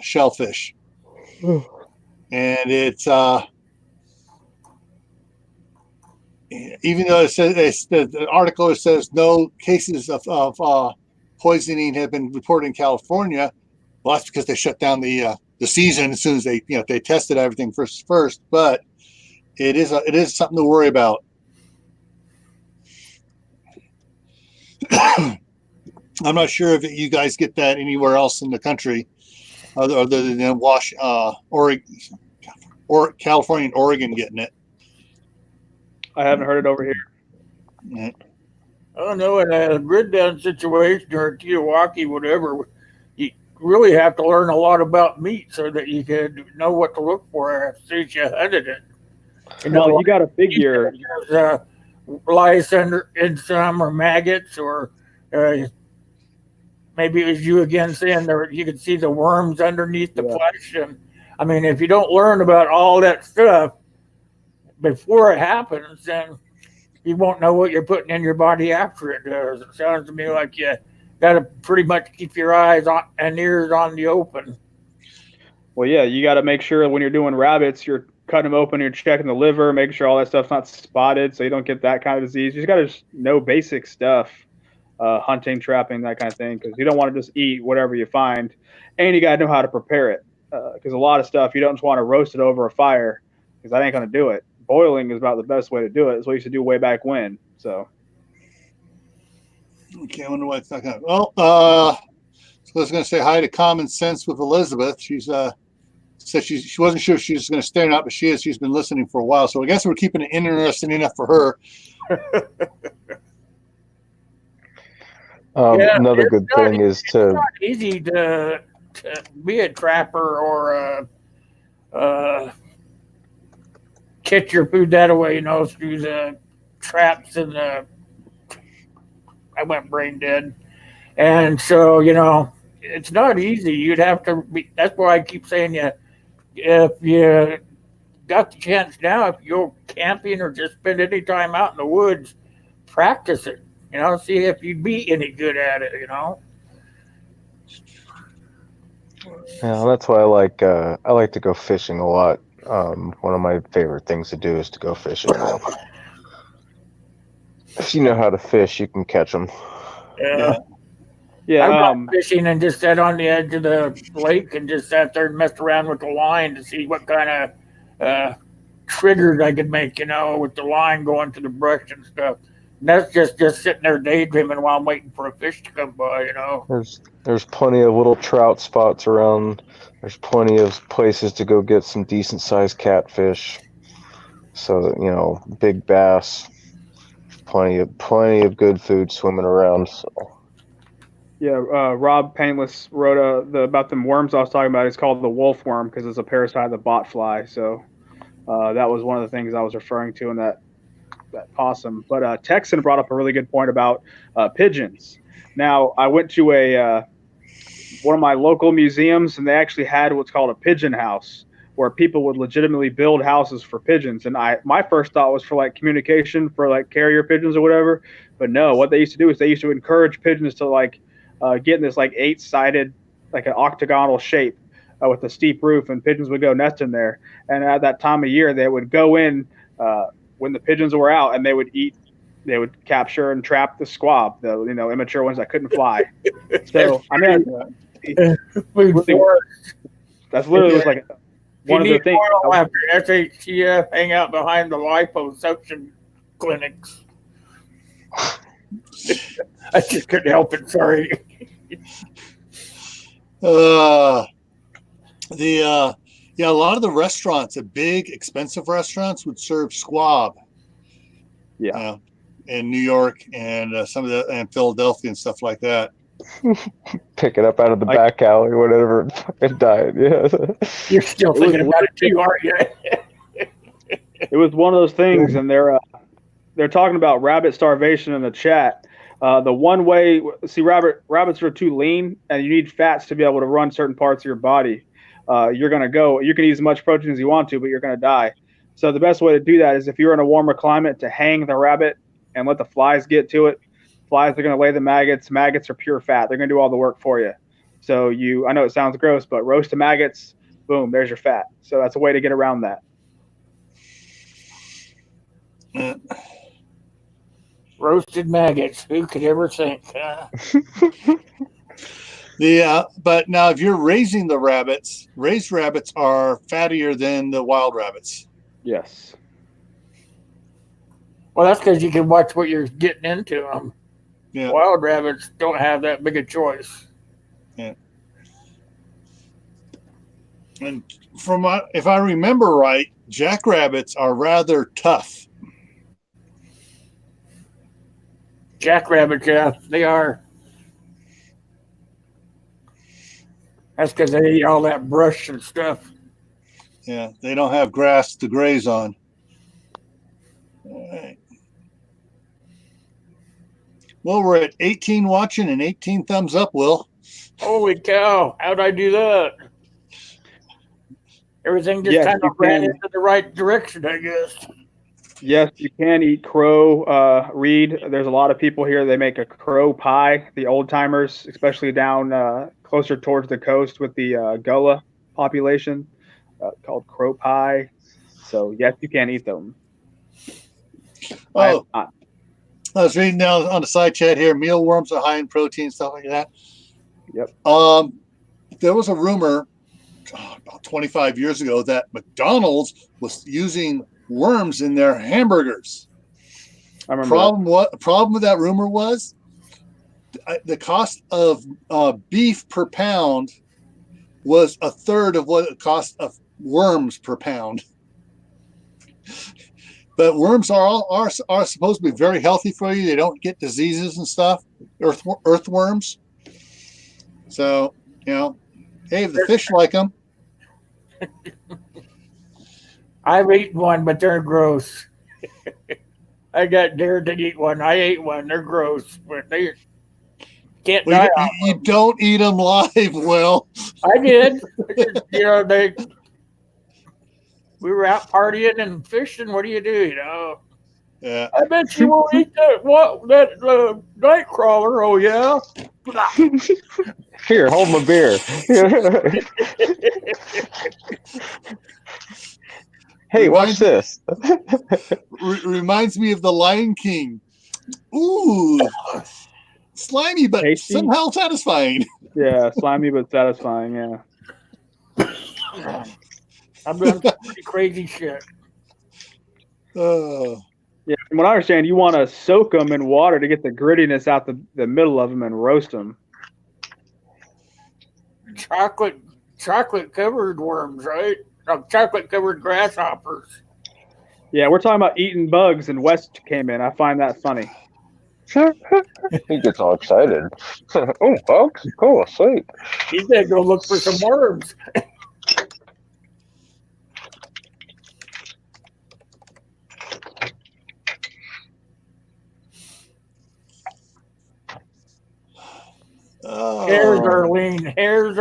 shellfish. And it's even though it says the article says no cases of poisoning have been reported in California. Well, that's because they shut down the season as soon as they tested everything first. But it is something to worry about. I'm not sure if you guys get that anywhere else in the country, other than Oregon, or California and Oregon getting it. I haven't heard it over here. Yeah. I don't know. In a grid down situation or Tiawaki, whatever, you really have to learn a lot about meat so that you can know what to look for since you hunted it. You got to figure lice in some, or maggots, or maybe it was you again saying there you could see the worms underneath the flesh. And I mean, if you don't learn about all that stuff before it happens, then you won't know what you're putting in your body after it does. It sounds to me like you got to pretty much keep your eyes and ears on the open. Well, yeah, you got to make sure when you're doing rabbits, you're cutting them open, you're checking the liver, making sure all that stuff's not spotted so you don't get that kind of disease. You just got to know basic stuff, hunting, trapping, that kind of thing, because you don't want to just eat whatever you find. And you got to know how to prepare it, because a lot of stuff you don't just want to roast it over a fire, because that ain't going to do it. Boiling is about the best way to do it. It's what you used to do way back when. So, okay, I wonder why it's not going. Well, So I was going to say hi to Common Sense with Elizabeth. She's said she wasn't sure if she was going to stay or not, but she is. She's been listening for a while, so I guess we're keeping it interesting enough for her. Another good thing is it's to not easy to be a trapper or catch your food that way, through the traps and the. I went brain dead, and so it's not easy. You'd have to be. That's why I keep saying if you got the chance now, if you go camping or just spend any time out in the woods, practice it. See if you'd be any good at it. Yeah, that's why I like to go fishing a lot. One of my favorite things to do is to go fishing. If you know how to fish, you can catch them. Yeah. Yeah. I went fishing and just sat on the edge of the lake and just sat there and messed around with the line to see what kind of triggers I could make, with the line going to the brush and stuff. And that's just sitting there daydreaming while I'm waiting for a fish to come by. There's plenty of little trout spots around. There's plenty of places to go get some decent sized catfish. So big bass. Plenty of good food swimming around. So. Yeah, Rob Painless wrote about them worms I was talking about. It's called the wolf worm because it's a parasite of the bot fly. So that was one of the things I was referring to in that possum. But Texan brought up a really good point about pigeons. Now, I went to one of my local museums, and they actually had what's called a pigeon house, where people would legitimately build houses for pigeons. And my first thought was for like communication for like carrier pigeons or whatever. But no, what they used to do is they used to encourage pigeons to like get in this like 8-sided, like an octagonal shape with a steep roof, and pigeons would go nest in there. And at that time of year, they would go in when the pigeons were out, and they would capture and trap the squab, the immature ones that couldn't fly. So I mean, that's literally was like one of the things. After SHTF, hang out behind the liposuction clinics. I just couldn't help it. Sorry. A lot of the restaurants, the big expensive restaurants, would serve squab. Yeah. In New York and and Philadelphia and stuff like that. Pick it up out of the back alley, whatever fucking diet. Yeah. You're still thinking about it too, aren't you? It was one of those things, and they're talking about rabbit starvation in the chat. The one way, rabbits are too lean, and you need fats to be able to run certain parts of your body. You can eat as much protein as you want to, but you're going to die. So the best way to do that is if you're in a warmer climate, to hang the rabbit and let the flies get to it. Flies are going to lay the maggots. Maggots are pure fat. They're going to do all the work for you. So I know it sounds gross, but roast the maggots, boom, there's your fat. So that's a way to get around that. Roasted maggots. Who could ever think? But now if you're raising the rabbits, raised rabbits are fattier than the wild rabbits. Yes. Well, that's because you can watch what you're getting into them. Yeah. Wild rabbits don't have that big a choice. Yeah. And if I remember right, jackrabbits are rather tough. Jackrabbits, yeah, they are. That's because they eat all that brush and stuff. Yeah, they don't have grass to graze on. All right. Well, we're at 18 watching and 18 thumbs up, Will. Holy cow. How'd I do that? Everything just kind of ran into the right direction, I guess. Yes, you can eat crow, Reed. There's a lot of people here. They make a crow pie, the old timers, especially down closer towards the coast with the Gullah population, called crow pie. So, yes, you can eat them. Oh, I was reading now on the side chat here, mealworms are high in protein, stuff like that. Yep. There was a rumor about 25 years ago that McDonald's was using worms in their hamburgers. I remember Problem with that rumor was the cost of beef per pound was a third of what it cost of worms per pound. But worms are supposed to be very healthy for you. They don't get diseases and stuff. Earthworms. So, hey, if the fish like them. I've eaten one, but they're gross. I got dared to eat one. I ate one. They're gross, but they can't die. You don't eat them live, Will. I did. We were out partying and fishing. What do? Yeah. I bet you won't eat that night crawler. Oh yeah. Here, hold my beer. Hey, watch this. Reminds me of the Lion King. Ooh, slimy but Tasty. somehow satisfying. Yeah, slimy but satisfying. Yeah. I'm doing pretty crazy shit. Yeah, from what I understand, you want to soak them in water to get the grittiness out the middle of them and roast them. Chocolate covered worms, right? Chocolate covered grasshoppers. Yeah, we're talking about eating bugs, and West came in. I find that funny. He gets all excited. Oh, bugs? Cool, sweet. He's gonna go look for some worms. Hairs are lean. Hairs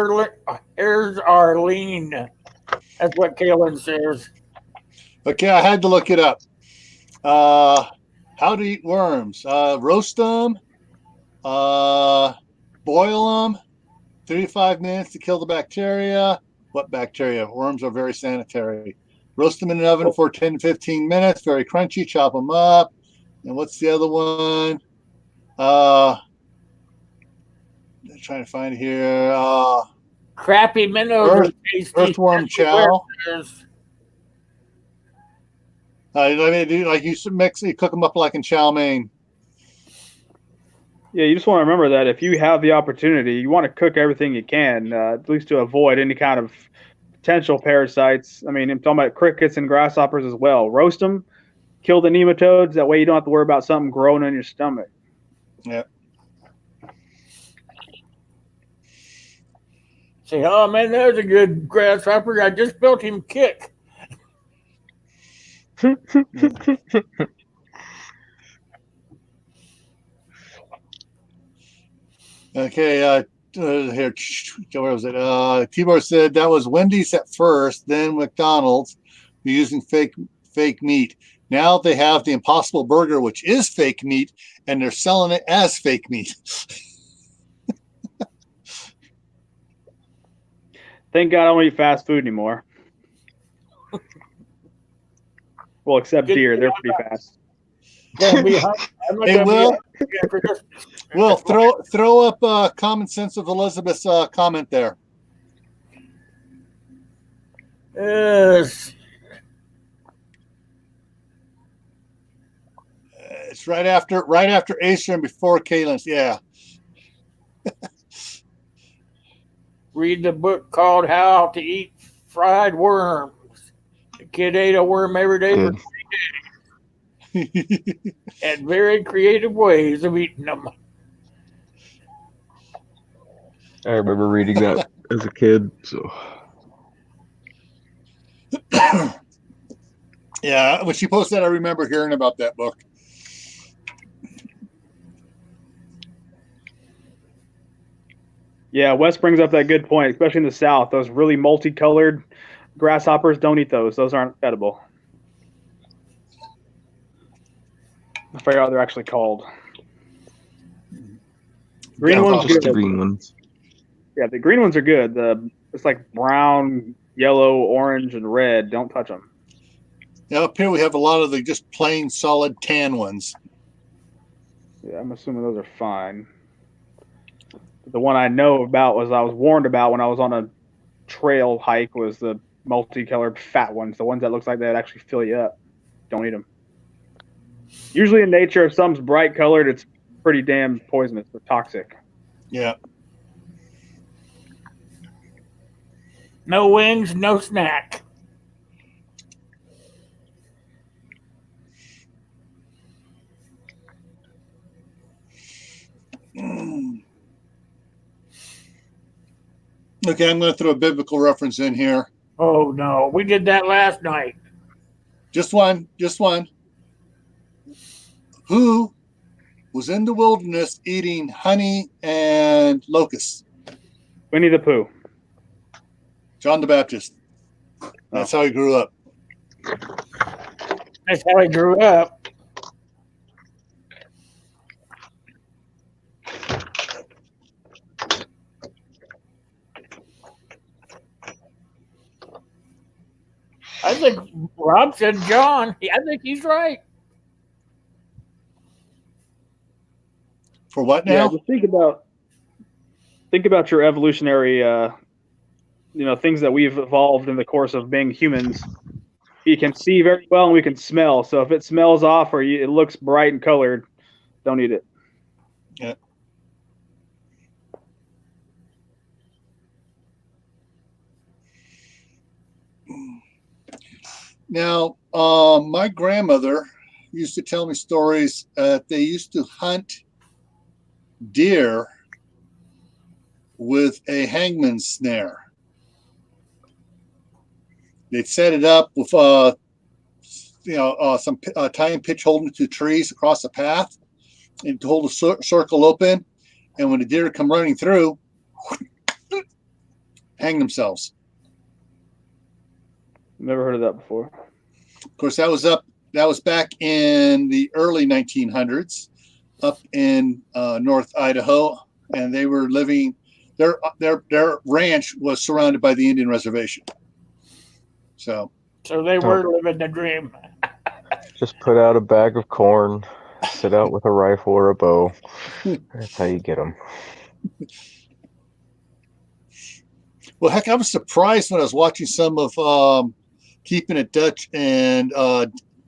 are lean. That's what Kaylin says. Okay, I had to look it up. How to eat worms? Roast them, boil them, 35 minutes to kill the bacteria. What bacteria? Worms are very sanitary. Roast them in an oven for 10 to 15 minutes. Very crunchy. Chop them up. And what's the other one? I'm trying to find it here. Crappy minnows. Earthworm chow. You cook them up like in chow mein. Yeah, you just want to remember that if you have the opportunity, you want to cook everything you can, at least to avoid any kind of potential parasites. I mean, I'm talking about crickets and grasshoppers as well. Roast them, kill the nematodes. That way you don't have to worry about something growing in your stomach. Yeah. Say, oh man, that was a good grasshopper. I just built him kick. Okay, here, where was it? Tibor said that was Wendy's at first, then McDonald's using fake meat. Now they have the Impossible Burger, which is fake meat, and they're selling it as fake meat. Thank God I don't eat fast food anymore. Well, except deer, they're pretty fast. Hey, Will, throw up Common Sense of Elizabeth's comment there. Yes. It's right after Acer and before Kaylin's. Yeah. Read the book called How to Eat Fried Worms. The kid ate a worm every day for 3 days. And very creative ways of eating them. I remember reading that as a kid. So, yeah, when she posted that, I remember hearing about that book. Yeah, Wes brings up that good point, especially in the South. Those really multicolored grasshoppers, don't eat those. Those aren't edible. I forget what they're actually called. Green ones just good. the green ones. Yeah, the green ones are good. It's like brown, yellow, orange, and red. Don't touch them. Yeah, up here we have a lot of the just plain solid tan ones. Yeah, I'm assuming those are fine. The one I know about I was warned about when I was on a trail hike was the multicolored fat ones, the ones that looks like they'd actually fill you up. Don't eat them. Usually in nature, if something's bright colored, it's pretty damn poisonous or toxic. Yeah. No wings, no snack. Okay, I'm going to throw a biblical reference in here. Oh no, we did that last night. Just one. Who was in the wilderness eating honey and locusts? Winnie the Pooh. John the Baptist. That's how he grew up. That's how I grew up. I think Rob said John. I think he's right. For what now? Yeah, just think about your evolutionary, things that we've evolved in the course of being humans. We can see very well and we can smell. So if it smells off or it looks bright and colored, don't eat it. Yeah. Now, my grandmother used to tell me stories that they used to hunt deer with a hangman's snare. They'd set it up with some tying pitch holding to trees across the path and to hold a circle open, and when the deer come running through, hang themselves. Never heard of that before. Of course, that was back in the early 1900s up in North Idaho, and they were living their ranch was surrounded by the Indian reservation. So they were living the dream. Just put out a bag of corn, sit out with a rifle or a bow. That's how you get them. Well, heck, I was surprised when I was watching some of Keeping It Dutch and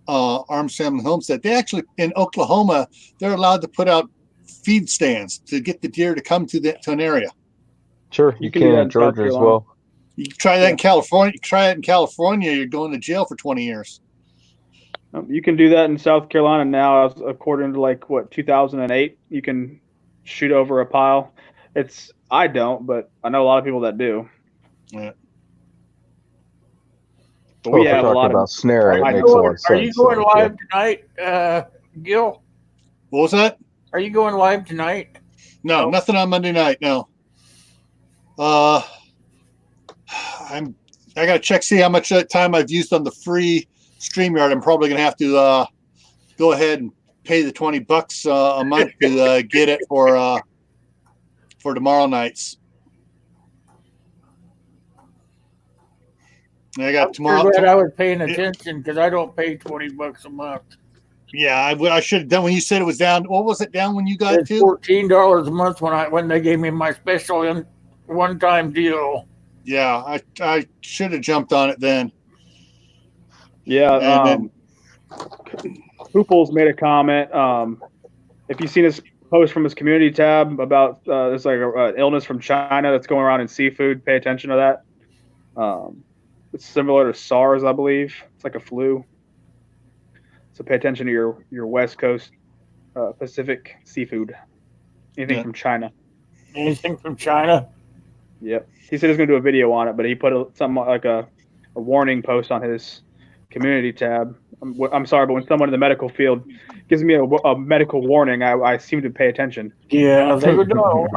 Arms Family Homestead. They actually, in Oklahoma, they're allowed to put out feed stands to get the deer to come to an area. Sure, you can in Georgia as well. You can try that in California. You try it in California, you're going to jail for 20 years. You can do that in South Carolina now, according to 2008. You can shoot over a pile. I don't, but I know a lot of people that do. Yeah. But we have a lot about snaring. It makes a lot of sense. Are you going live tonight, Gil? What was that? Are you going live tonight? No, nothing on Monday night. No. I gotta check, see how much time I've used on the free StreamYard. I'm probably gonna have to go ahead and pay the $20 a month to get it for tomorrow nights. I got tomorrow. I was paying attention because I don't pay $20 a month. Yeah, I should have done when you said it was down. What was it down when you got to? $14 a month when they gave me my special and one-time deal. Yeah, I should have jumped on it then. Yeah, Pooples made a comment. If you've seen his post from his community tab about there's like an illness from China that's going around in seafood, pay attention to that. It's similar to SARS, I believe. It's like a flu. So pay attention to your West Coast Pacific seafood. Anything from China. Anything from China? Yep. He said he's going to do a video on it, but he put something like a warning post on his community tab. I'm sorry, but when someone in the medical field gives me a medical warning, I seem to pay attention. Yeah, they would know.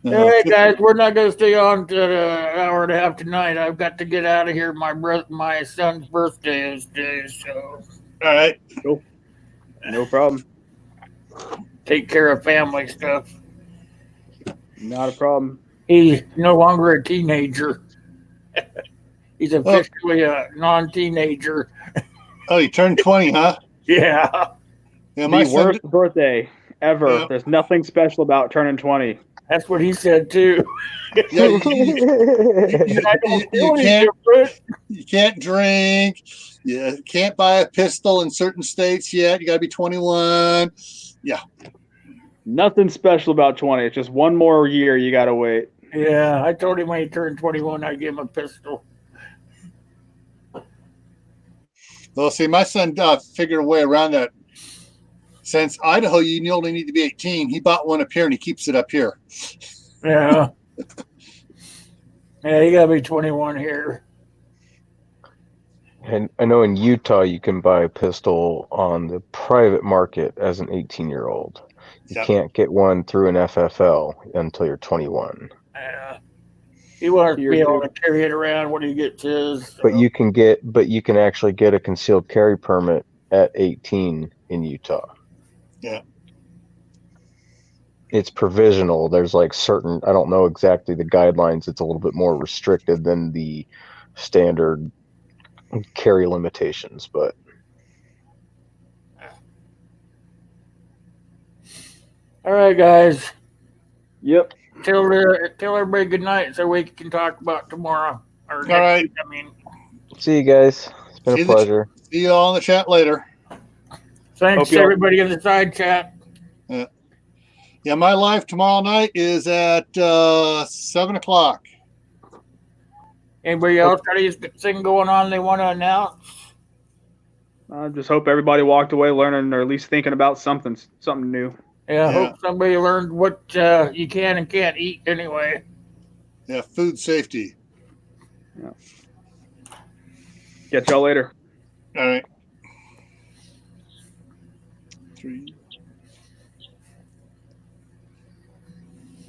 All right, guys, we're not going to stay on to an hour and a half tonight. I've got to get out of here. My son's birthday is today, so. All right. Cool. No problem. Take care of family stuff. Not a problem. He's no longer a teenager. He's officially a non-teenager. Oh, you turned 20, huh? Yeah. The worst birthday ever. Yeah. There's nothing special about turning 20. That's what he said too. Yeah, I don't feel any can't different. you can't drink. You can't buy a pistol in certain states yet. You got to be 21. Yeah. Nothing special about 20. It's just one more year you got to wait. Yeah, I told him when he turned 21, I'd give him a pistol. Well, see, my son figured a way around that. Since Idaho, you only need to be 18. He bought one up here and he keeps it up here. Yeah. Yeah, you got to be 21 here. And I know in Utah you can buy a pistol on the private market as an 18-year-old. You Yep. can't get one through an FFL until you're 21. Yeah. He wants to Year be able two. to carry it around when he gets his. So. But you can actually get a concealed carry permit at 18 in Utah. Yeah. It's provisional. There's like certain, I don't know exactly the guidelines. It's a little bit more restricted than the standard carry limitations, but All right, guys. Yep. Tell everybody good night so we can talk about tomorrow. Or next right. week, I mean. see you guys. It's been a pleasure. See you all in the chat later. Thanks to everybody in the side chat. Yeah, my live tomorrow night is at 7 o'clock. Anybody else got anything going on they want to announce? I just hope everybody walked away learning or at least thinking about something new. Yeah, I hope somebody learned what you can and can't eat anyway. Yeah, food safety. Yeah. Catch y'all later. All right. 3